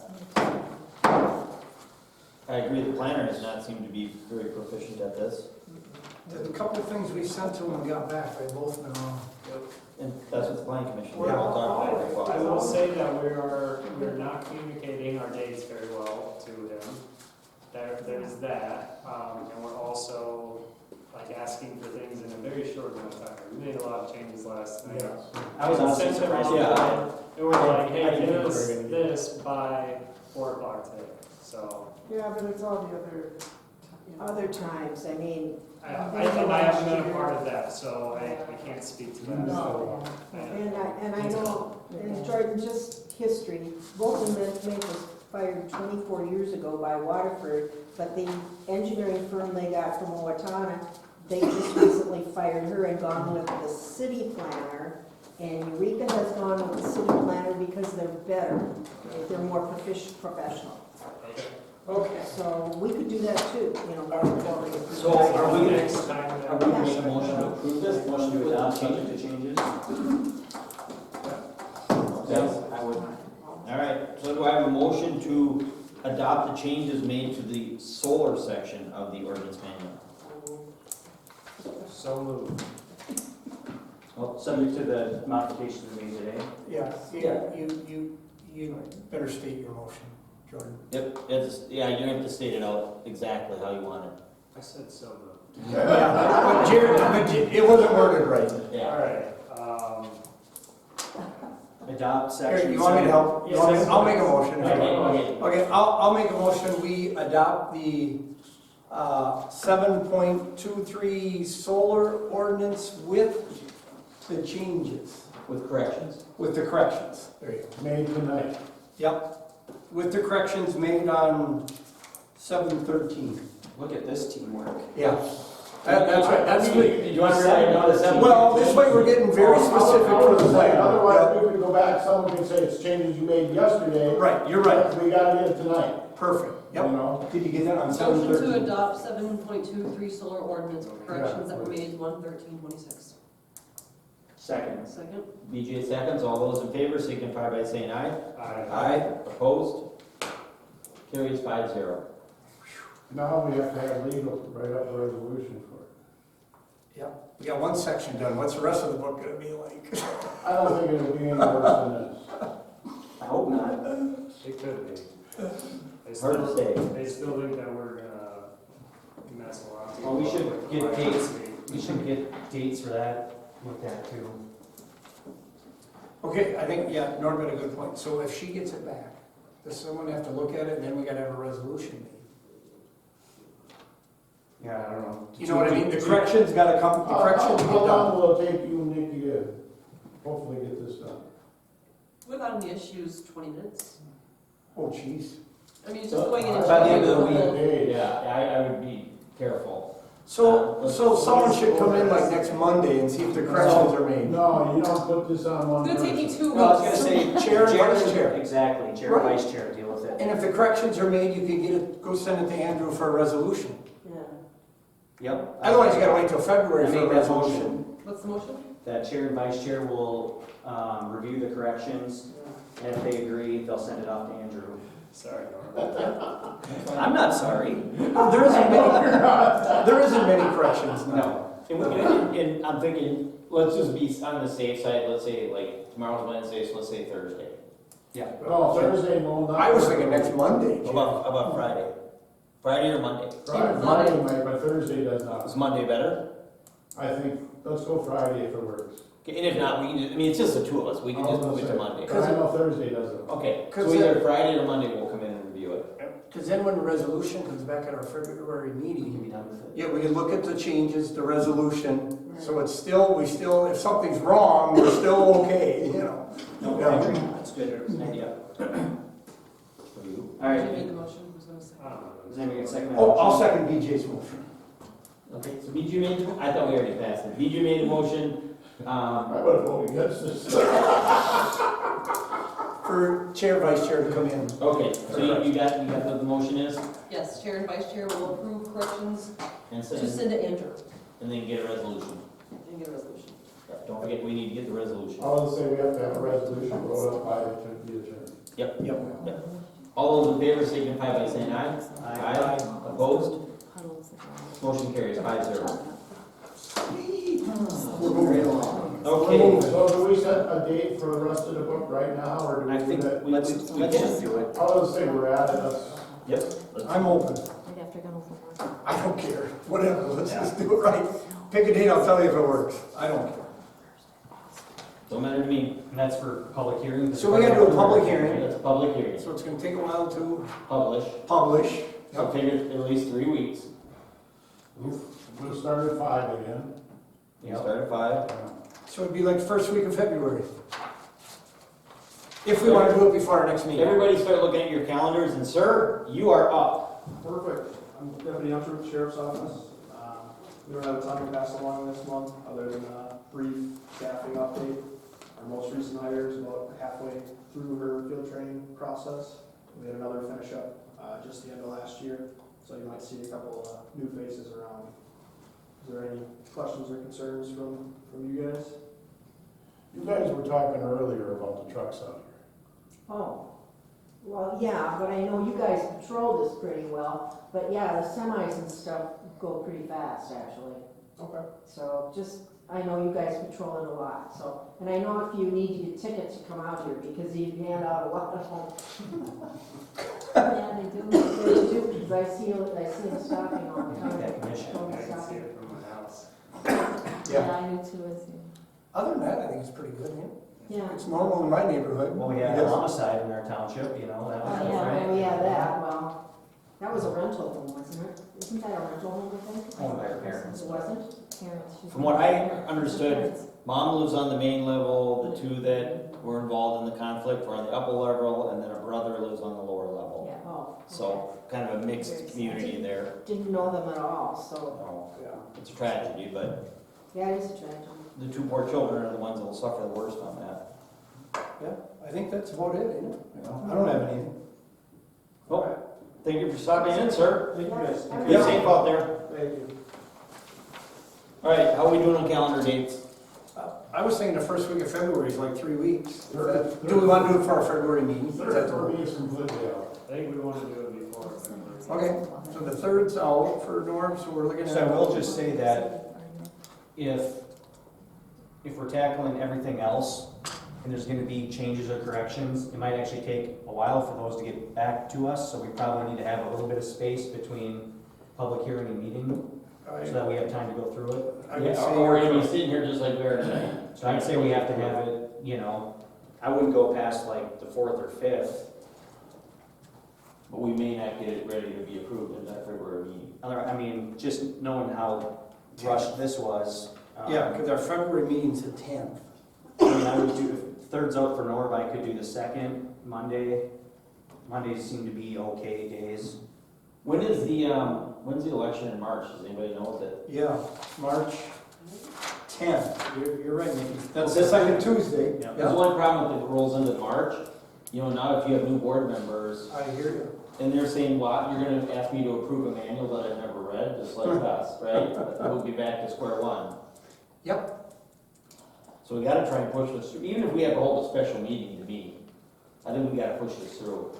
I agree, the planner does not seem to be very proficient at this, There's a couple of things we sent to them and got back, they both been wrong. and that's what the planning commission, We're we'll talk about it as I well. will say that we're not communicating our dates very well to him. There's that, and we're also like asking for things in a very short amount of time. We made a lot of changes last night. I was honestly Sent him surprised. online, and we're like, I hey, didn't give think us we were gonna this by 4 o'clock today. So, Yeah, but it's all the other, Other times, I mean, I haven't been a part of that, so I can't speak to that. no. and I know, and Jordan, just history, Bolton Mink was fired 24 years ago by Waterford, but the engineering firm they got from Owatonna, they just recently fired her and gone with the city planner, and Eureka has gone with the city planner because they're better, they're more professional. Okay. So we could do that too, you know, going forward. So are we gonna, Next time, are we gonna make a motion to approve this? Motion to adopt, Change subject it? to changes? Yes. I would. All right, so do I have a motion to adopt the changes made to the solar section of the ordinance manual? So moved. Well, subject to the modifications we made today. Yeah, Yeah. you better state your motion, Jordan. Yep, it's, yeah, you have to state it out exactly how you want it. I said so moved. But Jared, it wasn't worded right. All right, Adopt Here, section. you want me to help? You want me- I'll make a motion. Okay. Okay, I'll make a motion, we adopt the 7.23 solar ordinance with the changes, With corrections? with the corrections. There you go. Made tonight. Yep, with the corrections made on 7/13. Look at this teamwork. Yeah. That's right, that's Do you want to write down the seven? well, this way we're getting very specific for the plan. Otherwise, we could go back, someone could say it's changes you made yesterday. Right, you're right, We gotta get it tonight, perfect, you yep. know? Did you get that on Motion to 7/13? adopt 7.23 solar ordinance with corrections that were made 1/13/26. Second. Second? BJ seconds, all those in favor signify by saying aye. I Opposed? Carries 5-0. Now we have to have legal to write up a resolution for it. We got one section done, what's the rest of the book gonna be like? I don't think it'll be any worse than this. I hope not. It could be. They Hard to still, say. they still think that we're gonna mess a lot of people Well, we up should with get the dates. privacy. We should get dates for that, with that too. Okay, I think, yeah, Norm had a good point. So if she gets it back, does someone have to look at it and then we gotta have a resolution made? Yeah, I don't know. You know what I mean? The corrections gotta come, the corrections get How long done. will it take you and Nick to hopefully get this done? Without any issues, 20 minutes. Oh, jeez. I mean, it's just going in and. By the end of the checking week, yeah, I would be careful. So someone should come in like next Monday and see if the corrections are made. No, you don't put this on one It's gonna take me person. 2 weeks. No, I was gonna say, Chair and vice chair. Exactly, chair, Right. vice chair, deal with it. And if the corrections are made, you can get it, go send it to Andrew for a resolution. Yeah. Yep. Otherwise, you gotta wait till February I for a make that resolution. What's the motion? That chair and vice chair will, review the corrections, and if they agree, they'll send it off to Andrew. Sorry, Norm. I'm not sorry. There isn't many corrections now. No, and we can, and I'm thinking, let's just be on the safe side, let's say like tomorrow's Wednesday, so let's say Thursday. No, Thursday, no, not. I was thinking next Monday. How about Friday? Friday or Monday? Friday might, but Thursday does not. Is Monday better? I think, let's go Friday if it works. Okay, and if not, we can just, I mean, it's just the two of us, we can just move it to Monday. But I know Thursday doesn't. Okay, Cause so either Friday or Monday we'll come in and review it. Because then when the resolution comes back at our February We can meeting, be done with it. yeah, we can look at the changes, the resolution, so it's still, if something's wrong, we're still okay, you know? No, Yeah. I agree, that's good, idea. All Did right, you make the motion? Who's gonna say? I don't know. does anybody get a second? Oh, I'll second BJ's motion. Okay, so BJ made, I thought we already passed it. BJ made a motion, I would have voted against this. For chair, vice chair to come in. okay, so you got what the motion is? Yes, chair and vice chair will approve corrections And to send, send to Andrew and then get a resolution. and get a resolution. Don't forget, we need to get the resolution. I would say we have to have a resolution wrote up by the attorney. Yep. All those in favor signify by saying aye. Aye. Opposed? Motion carries 5-0. We're moving along. Okay, So do we set a date for the rest of the book right now, or do I we do think that? Let's just do it. I would say we're at it, let's. yep. I'm open. Right after I got off of work. I don't care. Whatever, let's just do it right. Pick a date, I'll tell you if it works. I don't care. Don't matter to me. And that's for public hearing? So we gotta do a public hearing. It's a public hearing. So it's gonna take a while to Publish. publish. So figure at least 3 weeks. We'll start at 5 again. You start at 5. So it'd be like first week of February. If we want to do it before our next meeting. Everybody start looking at your calendars, and sir, you are up. Perfect. I'm Deputy Hunter with the Sheriff's Office. We don't have a ton to pass along this month, other than a brief staffing update. Our most recent hire is about halfway through her field training process. We had another finish up just the end of last year, so you might see a couple new faces around. Is there any questions or concerns from you guys? You guys were talking earlier about the trucks out here. Oh, well, yeah, but I know you guys patrol this pretty well, but yeah, the semis and stuff go pretty fast, actually. Okay. So just, I know you guys patrol it a lot, so, and I know if you need to get tickets to come out here, because you hand out a lot of them. Yeah, they do. They do, because I see them stopping all the time. That commission. Totally I can see stopping. it from my house. Yeah, I do too, I see. Other than that, I think it's pretty good, man. Yeah. It's normal in my neighborhood. Well, we had a homicide in our township, you know, that was Oh, yeah, different. oh, yeah, that, well, that was a rental home, wasn't it? Isn't that a rental home, I think? Owned by her parents. It wasn't? Parents should From what I be- understood, Parents. Mom lives on the main level, the two that were involved in the conflict were on the upper level, and then her brother lives on the lower level. Yeah, oh. So, kind of a mixed community there. Didn't know them at all, so, Oh, Yeah. it's a tragedy, but yeah, it is a tragedy. the two poor children are the ones that will suffer the worst on that. I think that's about it, isn't it? I don't have anything. Well, thank you for stopping in, sir. Thank you guys. Yeah. Be safe out there. Thank you. All right, how are we doing on calendar dates? I was thinking the first week of February is like 3 weeks. Third. Do we want to do it for our February meeting? Is that Third the- for me is completely out. I think we want to do it before. Okay, so the third's out for Norm, so we're looking at. So I will just say that if we're tackling everything else, and there's gonna be changes or corrections, it might actually take a while for those to get back to us, so we probably need to have a little bit of space between public hearing and meeting, so that we have time to go through it. I would say Or we're gonna be sitting here just like we are tonight. So I'd say we have to have it, you know, I wouldn't go past like the 4th or 5th. But we may not get it ready to be approved in that February meeting. I mean, just knowing how rushed this was. Yeah, because our February meeting's the 10th. I mean, I would do, if third's out for Norb, I could do the 2nd, Monday. Mondays seem to be okay days. When's the election in March? Does anybody know that? Yeah, March 10th. You're right, Nikki. That's Okay. the second Tuesday. Yeah. There's one problem if it rolls into March. You know, now if you have new board members, I hear you. and they're saying, well, you're gonna ask me to approve a manual that I've never read, just like us, right? We'll be back to square one. Yep. So we gotta try and push this through, even if we have to hold a special meeting to meet. I think we gotta push this through.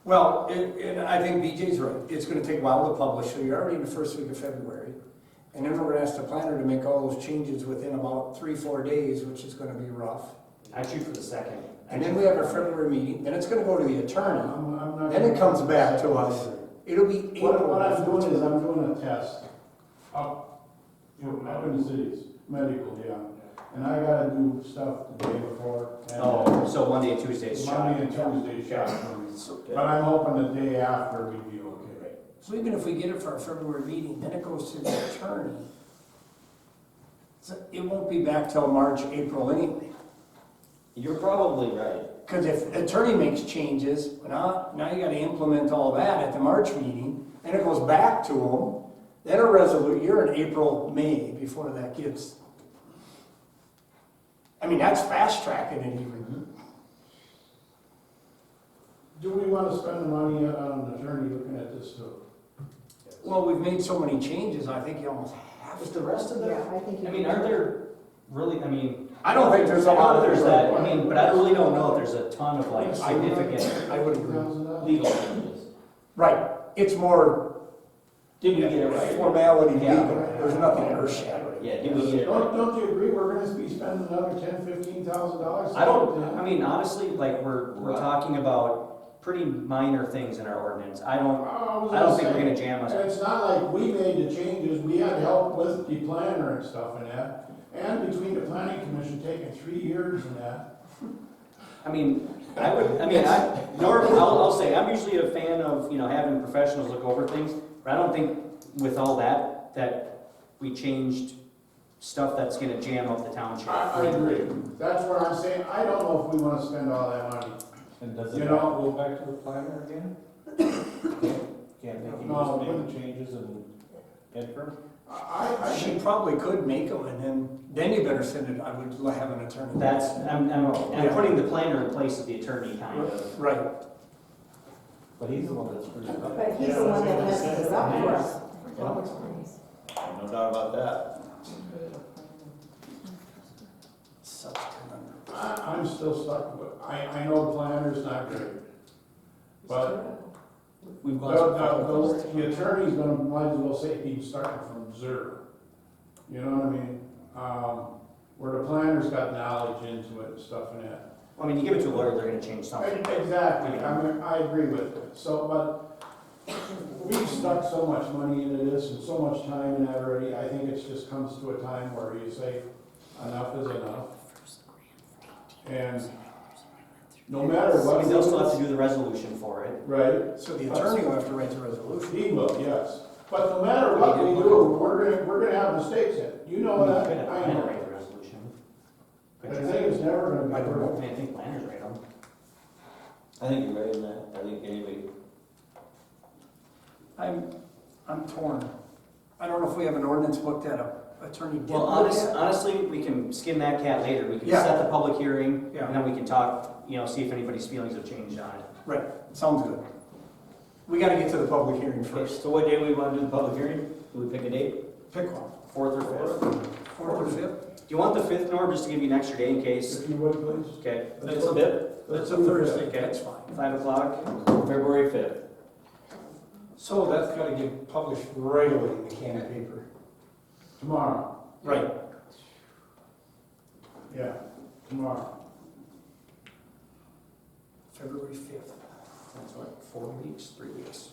Well, and I think BJ's right. It's gonna take a while to publish, so you're already in the first week of February. And then we're gonna ask the planner to make all those changes within about 3-4 days, which is gonna be rough. I shoot for the 2nd. And then we have our February meeting, then it's gonna go to the attorney, I'm not. then it comes back to us. It'll be April. What I'm doing is I'm doing a test up in the cities, medical, yeah. And I gotta do stuff the day before. and Oh, so Monday and Tuesday is shot. Monday and Tuesday shot for me. Okay. But I'm hoping the day after we'd be okay. So even if we get it for our February meeting, then it goes to the attorney. So it won't be back till March, April anyway. You're probably right. Because if attorney makes changes, now you gotta implement all that at the March meeting, then it goes back to them, then a resolution, you're in April, May before that gets. I mean, that's fast tracking it even. Do we wanna spend the money on an attorney looking at this too? Well, we've made so many changes, I think you almost have With to. the rest of Yeah, the, I think. I mean, aren't there really, I mean. I don't think there's a I know lot of. there's that, I mean, but I really don't know if there's a ton of like significant. I would agree. Legal changes. Right, it's more Did we get it right? formality Yeah. legal, there's nothing earth shattering. Yeah, did we get it right? Don't you agree we're gonna be spending another $10,000-$15,000? I don't, I mean, honestly, like, we're talking about pretty minor things in our ordinance. I don't think we're gonna jam us. It's not like we made the changes, we had help with the planner and stuff and that, and between the planning commission taking 3 years and that. I mean, I'll say, I'm usually a fan of, you know, having professionals look over things, but I don't think with all that we changed stuff that's gonna jam up the township. I agree, that's where I'm saying, I don't know if we wanna spend all that money. And does You it know- have to go back to the planner again? Can't they keep No, just making changes and interim? She probably could make them, and then you better send it, I would have an attorney. I'm putting the planner in place of the attorney, kind of. Right. But he's the one that's screwed it up. But he's the one that messes it up for us. No doubt about that. Such conundrum. I'm still stuck with, I know the planner's not great, but We've gone. the attorney's gonna, might as well say he's starting from zero. You know what I mean? Where the planner's got knowledge into it and stuff and that. I mean, you give it to a lawyer, they're gonna change something. Exactly, I mean, I agree with it, so, but we've stuck so much money into this and so much time in that already, I think it just comes to a time where you say, enough is enough. And no matter I what. mean, they'll still have to do the resolution for it. Right, So the attorney will have to write the resolution. he will, yes, but no matter what we do, we're gonna have mistakes in it, you know that, Could have I planner know. write the resolution. I Could you? think it's never gonna be I perfect. mean, I think planners write them. I think you're right in that. I think anybody. I'm torn. I don't know if we have an ordinance book that a attorney did Well, look at. honestly, we can skin that cat later. We can Yeah. set the public hearing, Yeah. and then we can talk, you know, see if anybody's feelings have changed on it. Right, sounds good. We gotta get to the public hearing Okay, first. so what day we want to do the public hearing? Do we pick a date? Pick one. 4th or 5th? Fourth or fifth? Do you want the 5th, Norm, just to give you an extra day in case? If you would, please. Okay. That's a bit. That's a Thursday, Okay. that's fine. 5 o'clock? February 5th. So that's gotta get published right away in the can of paper. Tomorrow, Right. yeah, tomorrow. February 5th. That's what, 4 weeks, 3 weeks?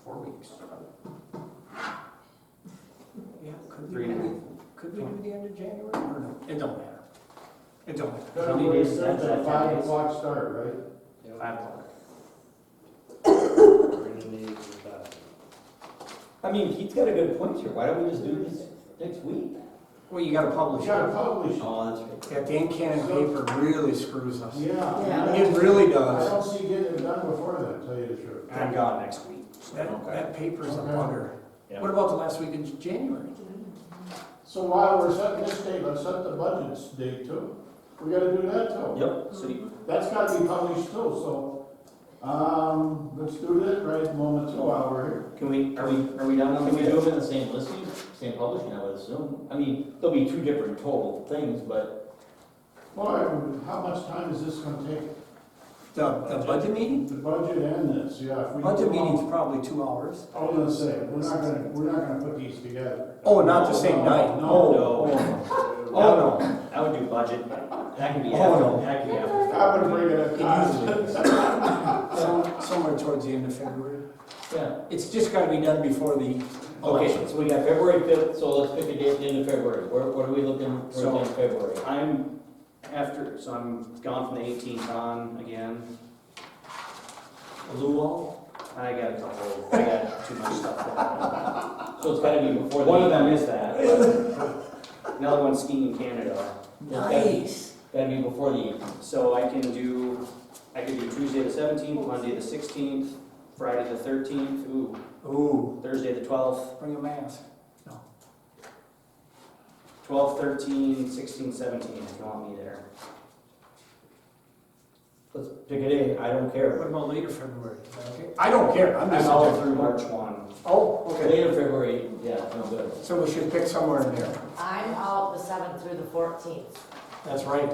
4 weeks. Yeah, could we do the end of January or no? It don't matter. It don't matter. February 6th at 5 o'clock start, right? 5 o'clock. We're gonna need that. I mean, Keith's got a good point here, why don't we just do this next week? Well, you gotta publish You it. gotta publish it. Oh, that's right. That Dan Cannon paper really screws us. Yeah. It really I does. don't see getting it done before then, tell you the truth. I'm gone next week. That paper's a Okay. bugger. Yeah. What about the last week of January? So while we're setting this date, let's set the budget's date too. We gotta do that too. Yep, city, That's gotta be published too, so, let's do that right at the moment too while we're here. can we done on can we the do them in the same listing, same publishing, I would assume? I mean, there'll be two different total things, but Well, how much time is this gonna take? The budget meeting? The budget and this, yeah. If we Budget do them all- meeting's probably 2 hours. I was gonna say, we're not gonna put these together. Oh, not the same night? No. no. Oh, no. I would do budget, that can be Oh, after, no. that can be after. I'm gonna bring it up. Somewhere towards the end of February. Yeah. It's just gotta be done before the Okay, election. so we got February 5th, so let's pick a date at the end of February. What are we looking for at the end of February? I'm so I'm gone from the 18th on again. Luau? I got too much stuff going on. So it's gotta be before the. One of them is that, but another one's skiing in Canada. Nice. Gotta be before the 18th. So I could do Tuesday the 17th, Monday the 16th, Friday the 13th, Ooh, Thursday the 12th, bring a mask. 12, 13, 16, 17, if you want me there. Let's pick a day, I don't care. What about later February? Is that okay? I don't care, I'm I'm just out suggesting. through March 1. Oh, okay. Later February, yeah, no good. So we should pick somewhere in there. I'm out the 7th through the 14th. That's right.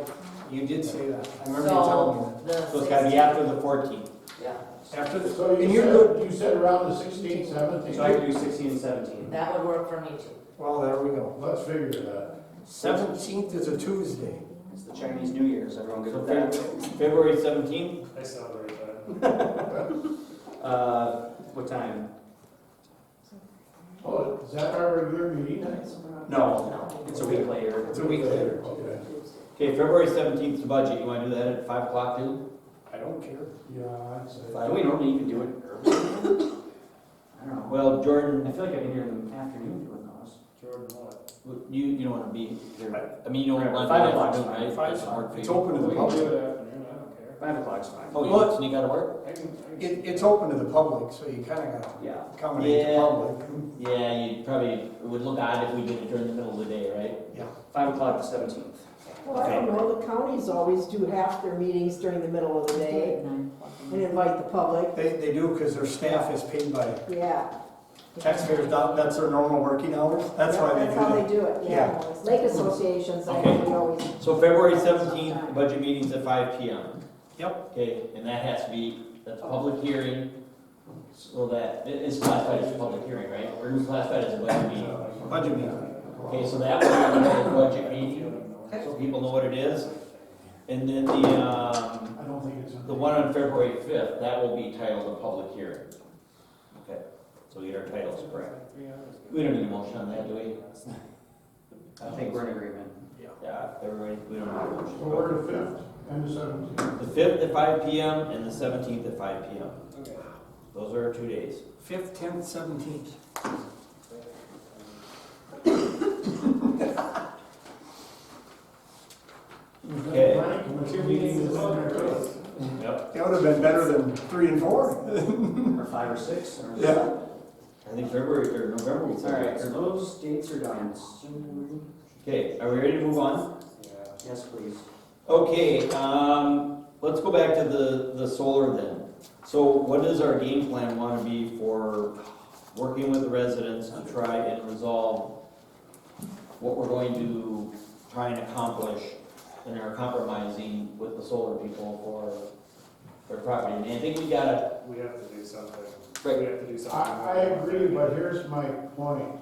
You did say that. I remember you telling me So the So it's gotta be 16th. after the 14th. Yeah, that. After the, So and you're good. you said around the 16th, 17th? So I could do 16 and 17. that would work for me too. Well, there we go. Let's figure that. 17th is a Tuesday. It's the Chinese New Year, is everyone good So with that? February 17th, I celebrate that. What time? Oh, is that our regular meeting? No, it's a week later. It's a week later. Okay. okay, February 17th is the budget, you wanna do that at 5 o'clock too? I don't care. Yeah, I'd say. Do we normally even do it early? I don't know. Well, Jordan, I feel like I've been here in the afternoon doing those. Jordan, what? you don't wanna be here, I mean, you don't Right, want 5 to be o'clock's afternoon, fine. right? 5 Doesn't work for It's you. open to the We can do public. it afternoon, I don't care. 5 o'clock's fine. Oh, What? you sneak out of work? I can It's open to the public, so you kinda gotta Yeah. accommodate the Yeah. public. Yeah, you probably, it would look odd if we did it during the middle of the day, right? 5 o'clock the 17th. Well, I don't know, the counties always do half their meetings during the middle of the day and invite the public. They do, because their staff is paid by Yeah. taxpayers, that's their normal working hours. That's why they That's how do they that. do it, yeah. Lake associations, I Okay. know we always. So February 17th, budget meeting's at 5 PM. Yep. Okay, and that has to be, that's a public hearing, so that, it's classified as a public hearing, right? Or it's classified as a budget meeting. Budget meeting. Okay, so that will be a budget meeting, so people know what it is. And then I don't think it's. the one on February 5th, that will be titled a public hearing. Okay, so we get our titles correct. We don't need a motion on that, do we? I think we're in agreement. Yeah, everybody, we don't need a motion. So we're the 5th and the 17th. The 5th at 5 PM and the 17th at 5 PM. Okay. Those are our 2 days. 5th, 10th, 17th. Okay. Planning commission meeting is in there too. Yep. That would have been better than 3 and 4. Or 5 or 6. Or Yeah. I think February or November we All said. right, so those dates are done. Okay, are we ready to move on? Yeah. Yes, please. Okay, let's go back to the solar then. So what does our game plan want to be for working with the residents to try and resolve what we're going to try and accomplish in our compromising with the solar people for their property? And I think we gotta, We have to do something. Right. We have to do something. I agree, but here's my point.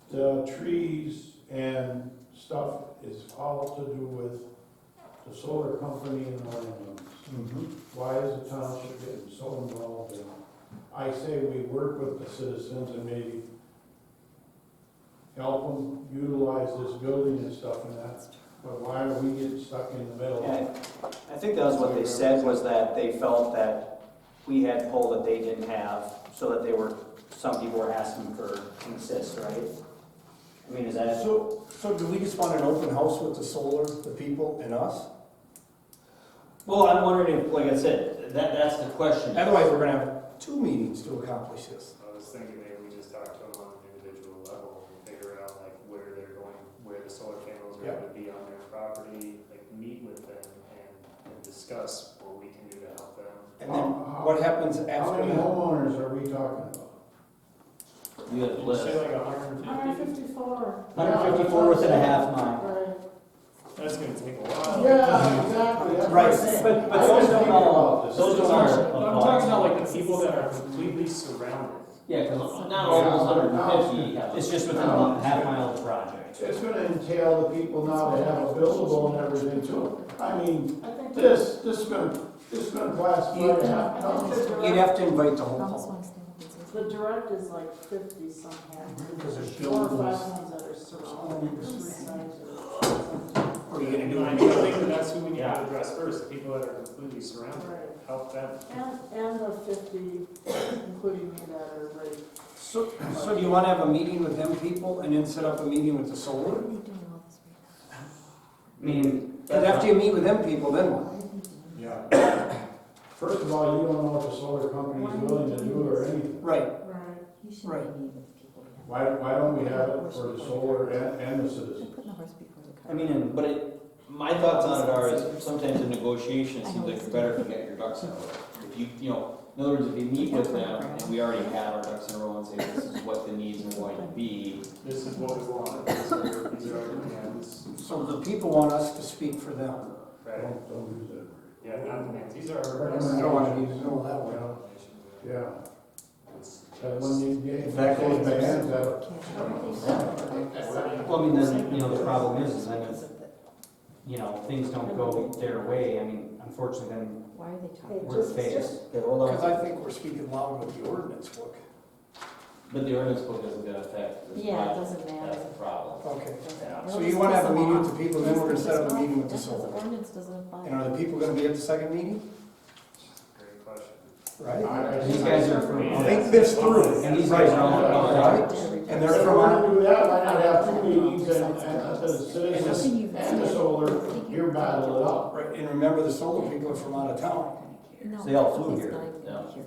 The trees and stuff is all to do with the solar company and the landowners. Why is the township getting so involved in it? I say we work with the citizens and maybe help them utilize this building and stuff and that, but why are we getting stuck in the middle? Yeah, I think that was what they said, was that they felt that we had pull that they didn't have, so that they were, some people were asking for consist, right? I mean, is that? So do we just want an open house with the solar, the people, and us? Well, I'm wondering if, like I said, that's the question. Otherwise, we're gonna have 2 meetings to accomplish this. I was thinking maybe we just talk to them on an individual level and figure out like where they're going, where the solar panels are gonna be on their property, like meet with them and discuss what we can do to help them. And then what happens How after many that? homeowners are we talking about? You have a Did you list. say like 150? 154. 154 within a half mile. That's gonna take a while. Yeah, exactly. That's what I'm Right. saying. But I those was don't thinking all, about this. those don't I'm talking all. about like the people that are completely surrounded. Yeah, because not all those 150 have. It's just within a half mile of the project. It's gonna entail the people now that have a buildable and everything too. I mean, this is gonna classify a half town. You'd have to invite the whole Promise town. wants to know what this is. The direct is like 50 somehow. Because there's 4 or 5 buildings. homes that are surrounding the street sides of What are you gonna do? I think that that's who we need to address first, the people that are completely surrounded, Right. help them. And the 50, including me, that are ready. So do you wanna have a meeting with them people and then set up a meeting with the Why solar? are they doing all this right I mean, And after you meet with them people, then what? Yeah. First of all, you don't know what the solar company is willing to do or anything. Right. Right. now? You should Right. be meeting with people. Yeah. Why don't we have it for the solar and the citizens? They're putting the horse before the cart. I mean, But my thoughts on it are, is sometimes in negotiations, it seems like you're better if you get your ducks in a row. If you know, in other words, if you meet with them, and we already have our ducks in a row and say, this is what the needs are going to be, This is what we want, these are our demands, So the people want us to speak for them. right? Don't use that Yeah, not demands, these are our word. requests. I don't wanna be know that way. Yeah, It's- that when you get, If that goes the back- hands out. well, I mean, then, you know, the problem is then if, you know, things don't go their way, I mean, unfortunately, then Why are they talking? we're faced. okay, hold Because on. I think we're speaking loud with the ordinance book. But the ordinance book isn't gonna affect this Yeah, it project. doesn't matter. That's the problem. Okay. Yeah. So you wanna have a meeting with the people, then we're gonna set up a meeting with the That's because solar. the ordinance doesn't apply. And are the people gonna be at the second meeting? Great question. Right? These guys are from, Think this through. and these guys are all, Right? And they're If from we're our, gonna do that, why not have 2 meetings and the citizens and the solar, here battle it out? right, and remember the solar people are from out of town. No, They all flew it's here. not even Yeah. here.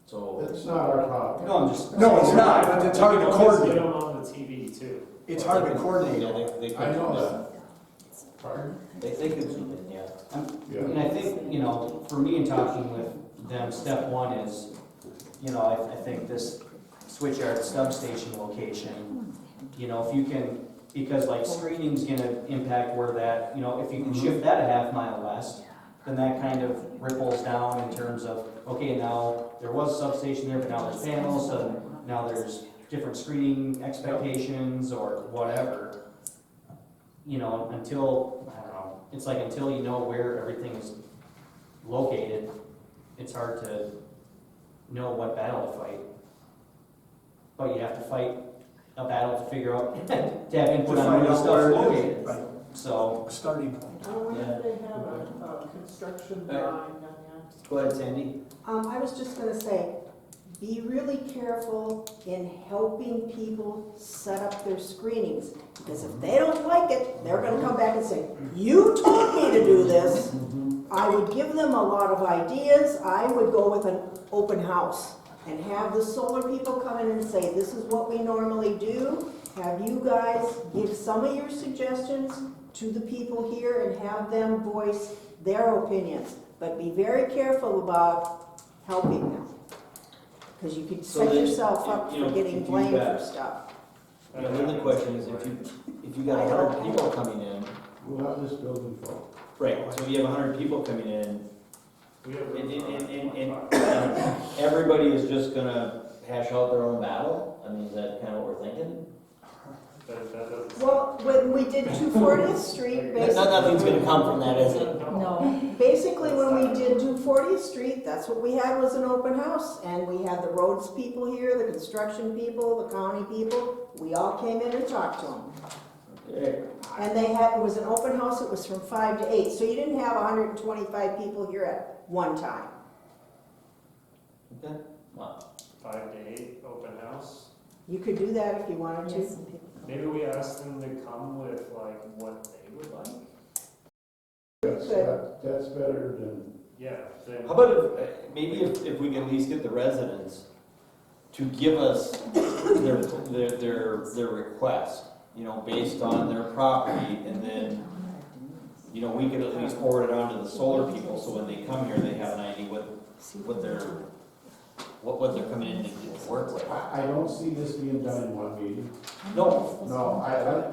So, It's not our problem. no, I'm just. No, it's not, but it's hard to Get coordinate. them on the TV too. It's hard to coordinate. Yeah, they I know could, that. Pardon? they could zoom in, yeah. Yeah. And I think, you know, for me in talking with them, step one is, you know, I think this switchyard substation location, you know, if you can, because like screening's gonna impact where that, you know, if you can shift that a half mile west, then that kind of ripples down in terms of, okay, now there was a substation there, but now there's panels, so now there's different screening expectations or whatever. You know, until, I don't know, it's like until you know where everything is located, it's hard to know what battle to fight. But you have to fight a battle to figure out, to have input To on find where the out where stuff's it is. located. Right. So, A starting point. I wonder if they have a construction drawing done yet. Go ahead, Sandy. I was just gonna say, be really careful in helping people set up their screenings, because if they don't like it, they're gonna come back and say, you told me to do this. I would give them a lot of ideas. I would go with an open house and have the solar people come in and say, this is what we normally do. Have you guys give some of your suggestions to the people here and have them voice their opinions. But be very careful about helping them. Because you could So set then, yourself up you know, for getting if you blamed got- for stuff. And then the question is, if you got 100 people coming in, We'll have this building full. right, so if you have 100 people coming in, We have and everybody is just gonna hash out their own battle? I mean, is that kind of what we're thinking? that doesn't. Well, when we did 240th Street, basically. Nothing's gonna come from that, is it? No. Basically, when we did 240th Street, that's what we had was an open house. And we had the roads people here, the construction people, the county people. We all came in and talked to them. Okay. And it was an open house, it was from 5 to 8. So you didn't have 125 people here at one time. Okay. 5 to 8, open house. You could do that if you wanted Yes, to. some people. Maybe we ask them to come with like what they would like. That's better than, Yeah. Then How about maybe if we can at least get the residents to give us their request, you know, based on their property, and then, you know, we could at least forward it on to the solar people, so when they come here, they have an idea what they're coming in to work with. I don't see this being done in one meeting. No,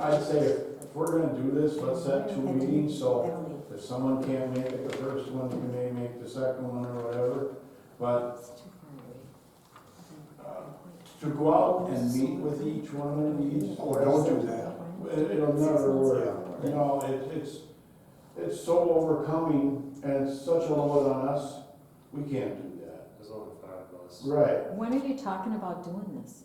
I'd say if we're gonna do this, let's set 2 meetings, so if someone can't make it the first one, you may make the second one or whatever. But to go out and meet with each one of these. Oh, don't do that. It'll never work. You know, it's so overcoming and it's such a load on us, we can't do that. there's only 5 of us. Right. When are you talking about doing this?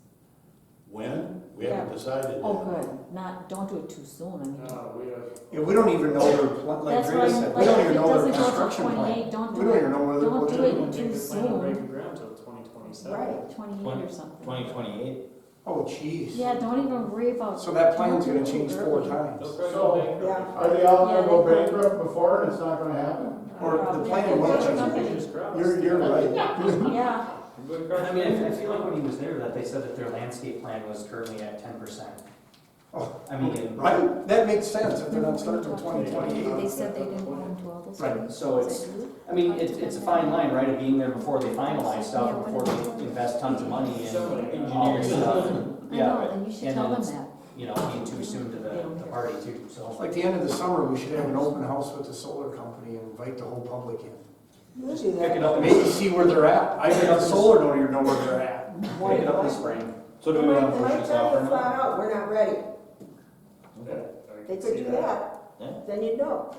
When? We haven't decided yet. Oh, good, don't do it too soon, I mean. No, we have. Yeah, we don't even know their, like That's Drea why, said, we like, don't if even it know their doesn't go to construction plan. 28, don't We do don't it, even know what don't what do they're it doing. too Make the plan soon. breaking ground till 2027. Right. 28 or something. 2028. Oh, jeez. Yeah, don't even worry about. So that plan's gonna don't do it change too 4 early. times. So, Yeah. are they all Yeah, gonna go they- bankrupt before and it's not gonna happen? Or the Probably. plan Yeah, will they're change. company. You're right. Yeah, I mean, I feel like when he was there, that they said that their landscape plan was currently at 10%. Oh, I mean, right? That makes sense if they're not starting until they 2028. said they didn't want to do all those Right, things. so it's- I mean, it's a fine line, right, of being there before they finalize stuff, before they invest tons of money in engineering stuff. I know, and you should and tell then them it's, that. you know, being too soon to the party too, so. Like the end of the summer, we should have an open house with the solar company and invite the whole public in. We'll do Pick it that. up in Maybe see where they're at. I think the solar don't even know where they're at. pick it up in the spring. So do we want to They push might this tell off you or not? flat out, we're not ready. Okay. They could do that. Yeah. Then you'd know.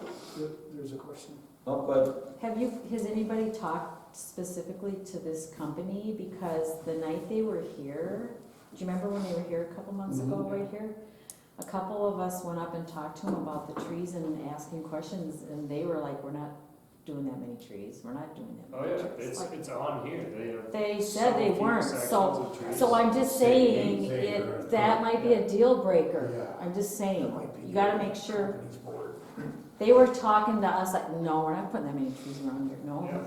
There's a question. No, but Has anybody talked specifically to this company? Because the night they were here, do you remember when they were here a couple months ago, right here? A couple of us went up and talked to them about the trees and asking questions, and they were like, we're not doing that many trees, we're not doing that Oh many yeah, trees. Like, it's on here. They have. they said so they few weren't, sections so, of trees. so I'm just saying, Same. that might be a deal breaker. Yeah. I'm just That saying, might be you gotta the make sure. company's board. They were talking to us like, no, we're not putting that many trees around here, no. Yeah.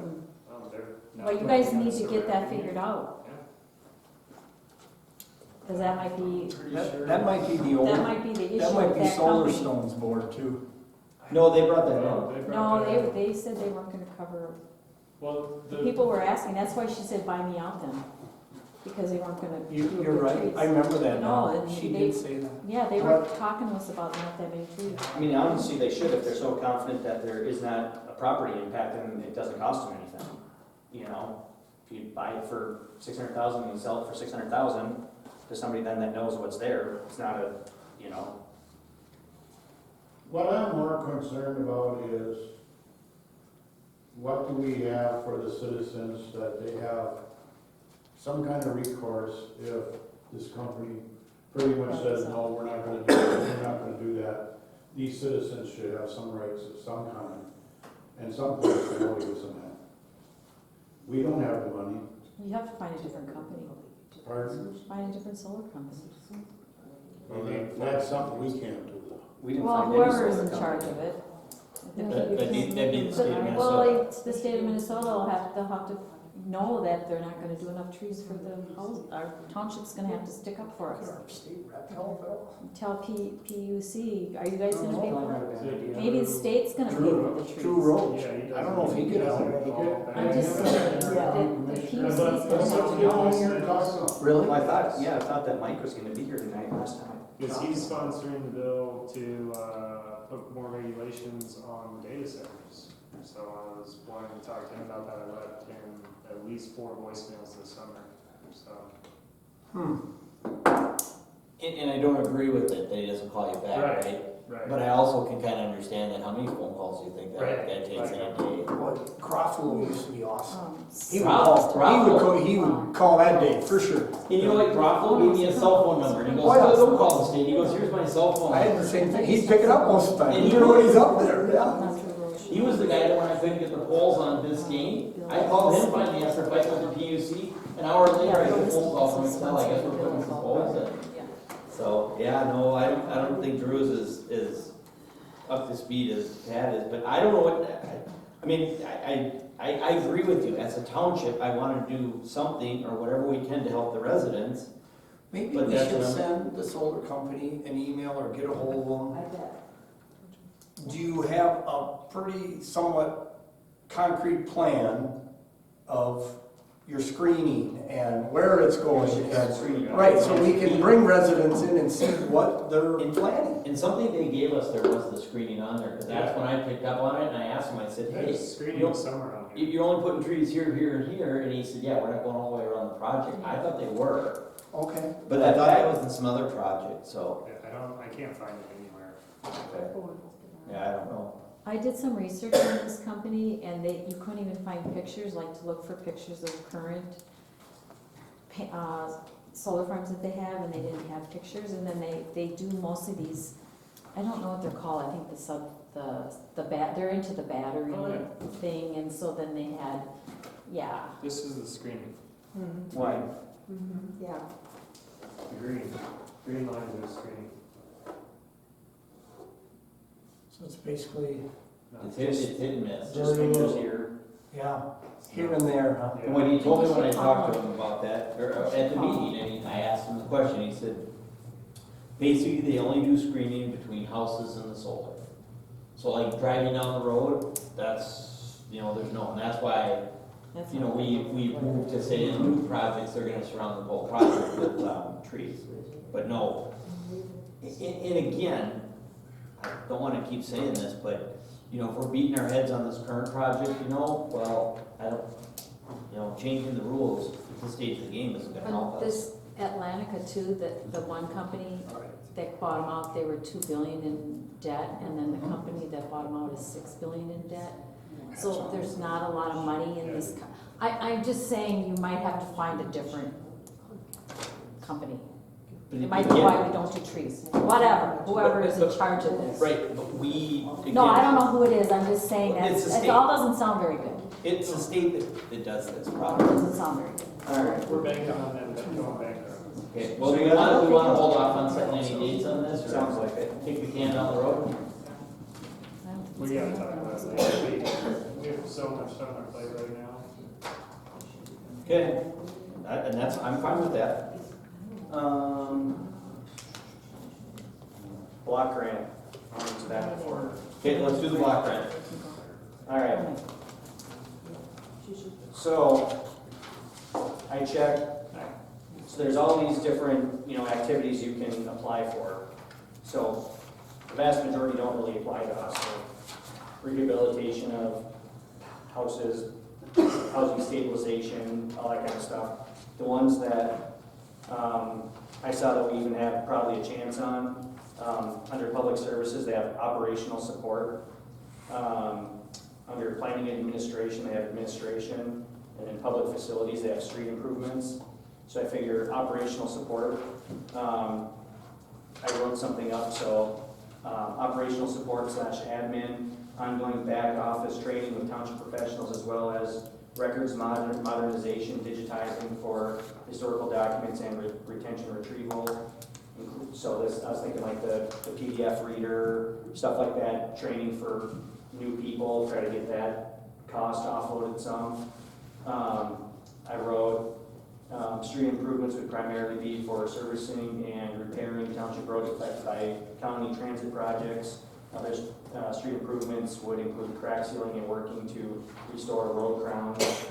They're not Well, you guys putting need us to get that around here. figured out, Yeah. because that might be, That might be the old, that might be the issue that might with be that Solar company. Stone's board too. no, they brought that Oh, in. they brought No, that they said they weren't gonna cover, Well, the. people were asking, that's why she said buy me out then, because they weren't gonna do the You're right. trees. I remember that No, now. and She they- did say that. Yeah, they were talking to us about not that many trees. I mean, honestly, they should if they're so confident that there is not a property impact and it doesn't cost them anything. You know, if you buy it for 600,000 and you sell it for 600,000 to somebody then that knows what's there, it's not a, you know. What I'm more concerned about is, what do we have for the citizens that they have some kind of recourse if this company pretty much says, no, we're not gonna do it, we're not gonna do that. These citizens should have some rights of some kind, and some places really isn't that. We don't have the money, You have to find a different company, pardon? find a different solar company. That's something we can't do. We didn't Well, find any whoever is solar in charge of company. it. That'd be the state of Well, Minnesota. like, the state of Minnesota will have, they'll have to know that they're not gonna do enough trees for the house, our township's gonna have to stick up for us. State rep help out. Tell PUC, are you guys gonna pay for it? Not a bad idea. Maybe the state's gonna pay for the trees. True Roach. Yeah, he does. I don't know if he could help. He could. I'm just saying, the PUC's gonna have to know. Really? Well, I thought that Mike was gonna be here tonight last time. Because he's sponsoring the bill to, put more regulations on data centers. So I was wanting to talk to him about that. I left him at least 4 voicemails this summer, so. And I don't agree with it, that he doesn't call you back, Right. right? Right. But I also can kind of understand that, how many phone calls do you think that Right. guy takes in a Right. day? Well, Groffalo used to be awesome. He would Groff- call, he would call that day, for sure. And you know what, Groffalo gave me a cell phone number, and he goes, "Oh, don't call the state," he goes, "Here's my cell phone." I had the same thing, he'd pick it up most of the time, And he even when he's up there, yeah. He was the guy that when I couldn't get the poles on Biscayne, I called him finally after fighting with the PUC. An hour later, I get a phone call from him, well, I guess we're putting some poles in. So, yeah, no, I don't think Drew's is up to speed as Pat is, but I don't know what, I mean, I agree with you. As a township, I want to do something or whatever we can to help the residents. Maybe But we that's should what I'm- send the solar company an email or get a hold of them. I bet. Do you have a pretty somewhat concrete plan of your screening and where it's going? And- Right, so we can bring residents in and see what they're planning. And something they gave us there was the screening on there, because that's when I picked up on it, and I asked him, I said, hey, There's screening somewhere on here. you're only putting trees here, here, and here, and he said, yeah, we're not going all the way around the project. I thought they were, Okay. but I thought that was in some other project, so, Yeah, I can't find it anywhere. yeah, I don't know. I did some research on this company and you couldn't even find pictures, like to look for pictures of current solar farms that they have, and they didn't have pictures. And then they do mostly these, I don't know what they're called, I think they're into the battery thing, and so then they had, yeah. This is the screening. Why? Yeah. The green lines are screening. So it's basically, It's hit and miss. Just fingers here. yeah, here and there, huh? And when he told me when I talked to him about that, or at the meeting, and I asked him the question, he said, basically, they only do screening between houses and the solar. So like driving down the road, that's, there's no, and that's why, we moved to say in new projects, they're gonna surround the whole project with, trees. But no, and again, I don't wanna keep saying this, but, if we're beating our heads on this current project, well, I don't, changing the rules at this stage of the game isn't gonna help But us. this Atlantica too, the one company that bought them out, they were $2 billion in debt, and then the company that bought them out is $6 billion in debt. So there's not a lot of money in this. I'm just saying you might have to find a different company. But It might be again- why we don't do trees. Whatever, whoever is in charge of this. Right, but No, I don't know who it is, I'm just saying that, It's the it state. all doesn't sound very good. It's the state that does this It probably. doesn't sound very good. All right. We're banking on them going bankrupt. Okay, well, do we want to hold off on setting any dates on this, or sounds like it, kick the can down the road? We gotta talk about it later. We have so much stuff on our plate right now. Okay, I'm fine with that. Block grant, I'll get to that before. Okay, let's do the block grant. All right. So, I checked, so there's all these different, activities you can apply for. So, the vast majority don't really apply to us. So, rehabilitation of houses, housing stabilization, all that kind of stuff. The ones that, I saw that we even have probably a chance on, under public services, they have operational support. Under planning and administration, they have administration, and in public facilities, they have street improvements. So I figure operational support, I wrote something up, so operational support / admin, ongoing back office training with township professionals, as well as records modernization, digitizing for historical documents and retention retrieval. So this, I was thinking like the PDF reader, stuff like that, training for new people, try to get that cost offloaded some. I wrote street improvements would primarily be for servicing and repairing township roads affected by county transit projects. Other street improvements would include crack sealing and working to restore road crowns.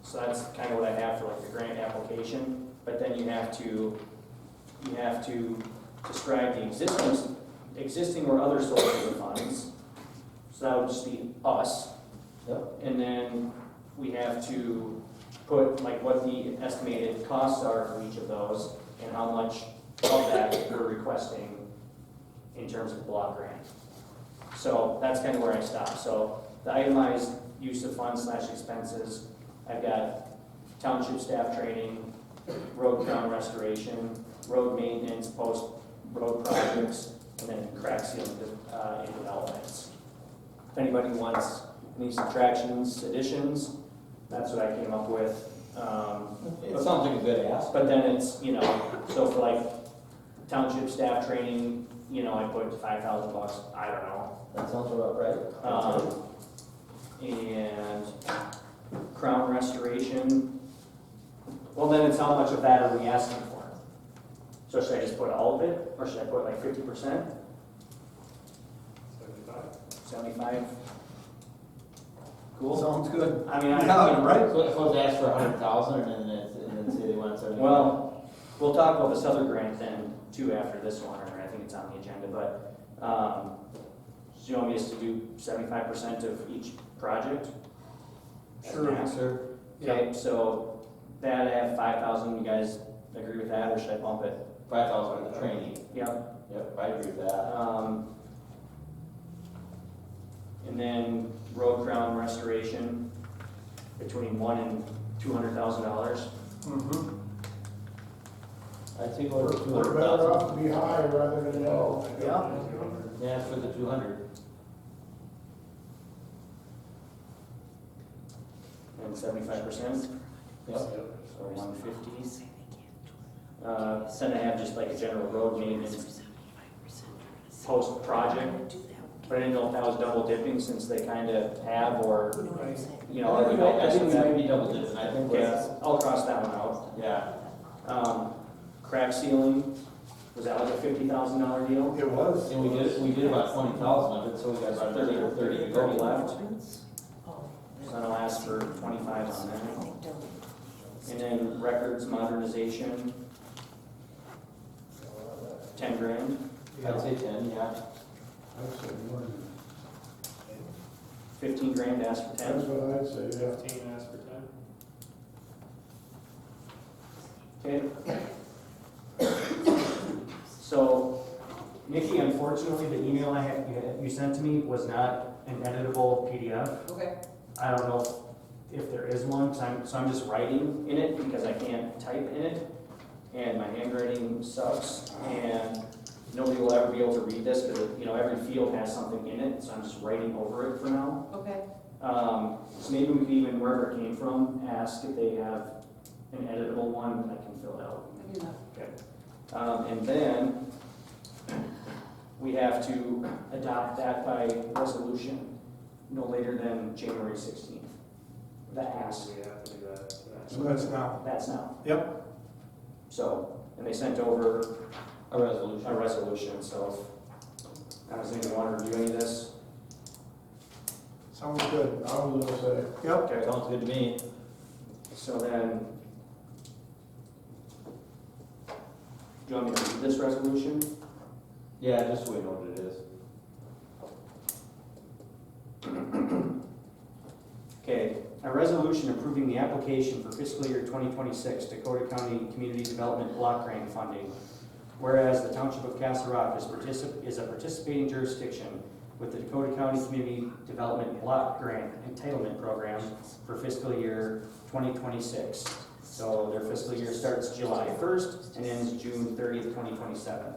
So that's kind of what I have for like the grant application. But then you have to describe the existing or other sources of funds. So that would just be us. Yep. And then we have to put like what the estimated costs are for each of those and how much of that we're requesting in terms of block grant. So that's kind of where I stopped. So the itemized use of funds / expenses, I've got township staff training, road crown restoration, road maintenance, post-road projects, and then crack sealing in developments. If anybody wants any subtractions, additions, that's what I came up with. It sounds like a good ask. But then it's, you know, so for like township staff training, you know, I put $5,000, I don't know. That sounds about right. And crown restoration, well, then it's how much of that are we asking for? So should I just put all of it, or should I put like 50%? 75? Cool. Sounds good. I mean, Yeah, right? So let's ask for 100,000 and then say they want 75. Well, we'll talk about this other grant then too after this one, or I think it's on the agenda, but, so you want me just to do 75% of each project? Sure. Okay, so that I have 5,000, you guys agree with that, or should I bump it? 5,000 for the training. Yep. Yep, I agree with that. And then road crown restoration, between $100,000 and $200,000. Mm-hmm. I'd say go to We're better 200,000. off to be high rather than low. Yeah. Yeah, for the 200. And 75%, Yep. so 150. Then I have just like a general road maintenance post-project, but I didn't know if that was double dipping since they kind of have, or, you know, I think or- I think we might be double dipping. I think Okay, that's, I'll cross that one out. yeah. Crack sealing, was that like a $50,000 deal? It was. And we did about 20,000 of it, so we got about 30 or 30 to go 30 left. So I'll ask for 25 on that. And then records modernization, 10 grand, I'd say 10, yeah. I'd say more than 15 grand, ask for that. That's 10. what I'd say, yeah. 15, ask for 10. Okay. So, Nikki, unfortunately, the email you sent to me was not an editable PDF. Okay. I don't know if there is one, so I'm just writing in it because I can't type in it. And my handwriting sucks, and nobody will ever be able to read this because, you know, every field has something in it, so I'm just writing over it for now. Okay. So maybe we could even, wherever it came from, ask if they have an editable one that I can fill out. I do that. Okay. And then we have to adopt that by resolution no later than January 16th. The ask, We have to do that. So that's now. that's now. Yep. So, and they sent over A resolution. a resolution, so does anyone want to review any of this? Sounds good. I was gonna say, Yep. Okay. Sounds good to me. So then, do you want me to read this resolution? Yeah, just so we know what it is. Okay, a resolution approving the application for fiscal year 2026 Dakota County Community Development Block Grant Funding. Whereas the Township of Castle Rock is a participating jurisdiction with the Dakota County Community Development Block Grant Entitlement Program for fiscal year 2026. So their fiscal year starts July 1st and ends June 30th, 2027.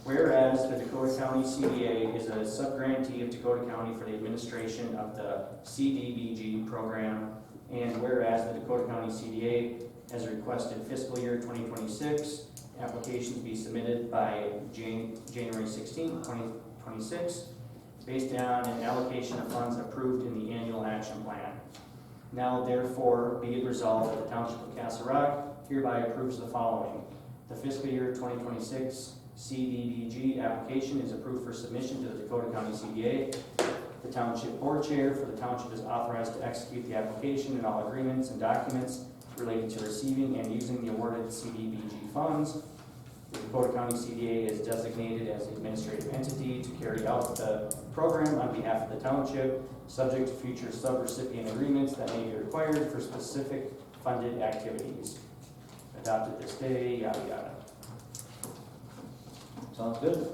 Whereas the Dakota County CDA is a subgrantee of Dakota County for the administration of the CDBG program, and whereas the Dakota County CDA has requested fiscal year 2026 applications be submitted by January 16, 2026, based on an allocation of funds approved in the annual action plan. Now therefore be it resolved that the Township of Castle Rock hereby approves the following. The fiscal year 2026 CDBG application is approved for submission to the Dakota County CDA. The Township Board Chair for the Township is authorized to execute the application and all agreements and documents related to receiving and using the awarded CDBG funds. The Dakota County CDA is designated as the administrative entity to carry out the program on behalf of the Township, subject to future subrecipient agreements that may be required for specific funded activities. Adopted this day, yada yada. Sounds good.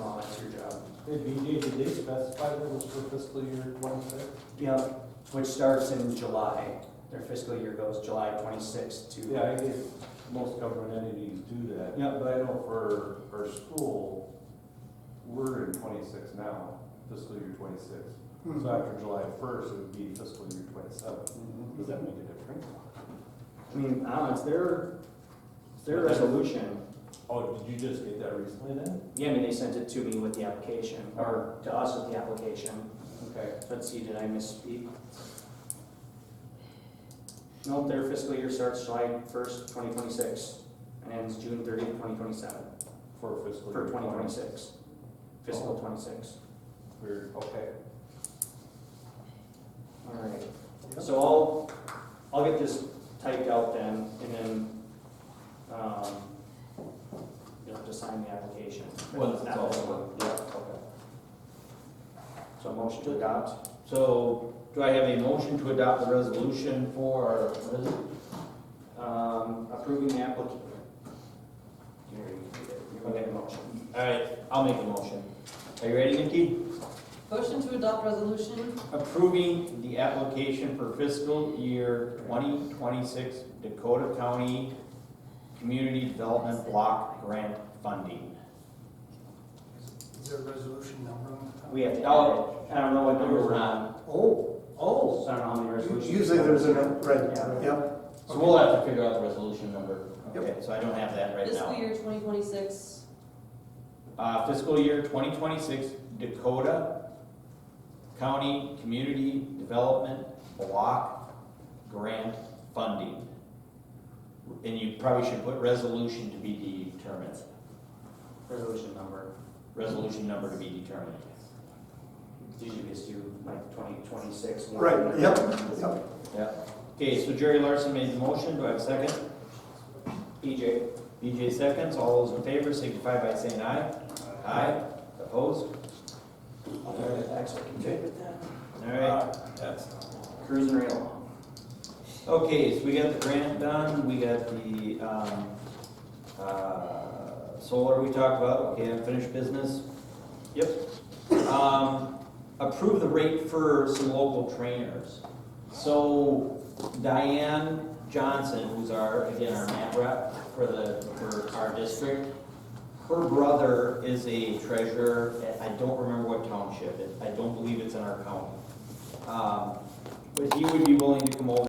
all, that's your job. Hey, BJ, did they specify that it was for fiscal year 26? Yep, which starts in July. Their fiscal year goes July 26th to. Yeah, I guess most government entities do that. Yeah. But I know for our school, we're in 26 now, fiscal year 26. Mhm. So after July 1st, it would be fiscal year 27. Does that make a difference? I mean, I don't know, it's their resolution. Oh, did you just get that recently then? Yeah, I mean, they sent it to me with the application, or to us with the application. Okay. Let's see, did I misspeak? Nope, their fiscal year starts July 1st, 2026, and ends June 30th, 2027, For fiscal for year 2026. Fiscal Oh. 26. Weird, okay. All right, so I'll get this typed out then, and then, you'll have to sign the application. Once it's all Not this done. one. Yeah, okay. So motion to adopt. So, do I have a motion to adopt the resolution for, what is it? Approving the application. You're gonna make a motion. All right, I'll make the motion. Are you ready, Nikki? Motion to adopt resolution. Approving the application for fiscal year 2026 Dakota County Community Development Block Grant Funding. Is there a resolution number on the top? We have to, I don't know what number we're on. Oh, So I don't know how many resolutions. usually there's a, right, Yeah. yep. So we'll have to figure out the resolution number. Okay, so I don't have that right Fiscal now. year 2026. Fiscal year 2026 Dakota County Community Development Block Grant Funding. And you probably should put resolution to be determined. Resolution number. Resolution number to be determined. Usually gets to like 2026. Right, yep, yep. Yep. Okay, so Jerry Larson made the motion. Do I have a second? BJ. BJ seconds. All those in favor signify by saying aye. Aye. Opposed? I'll turn it back so I can check with that. All right. That's. Cruising right along. Okay, so we got the grant done. We got the solar we talked about. Okay, unfinished business. Yep. Approve the rate for some local trainers. So Diane Johnson, who's our map rep for our district, her brother is a treasurer at, I don't remember what township, I don't believe it's in our county. But he would be willing to come over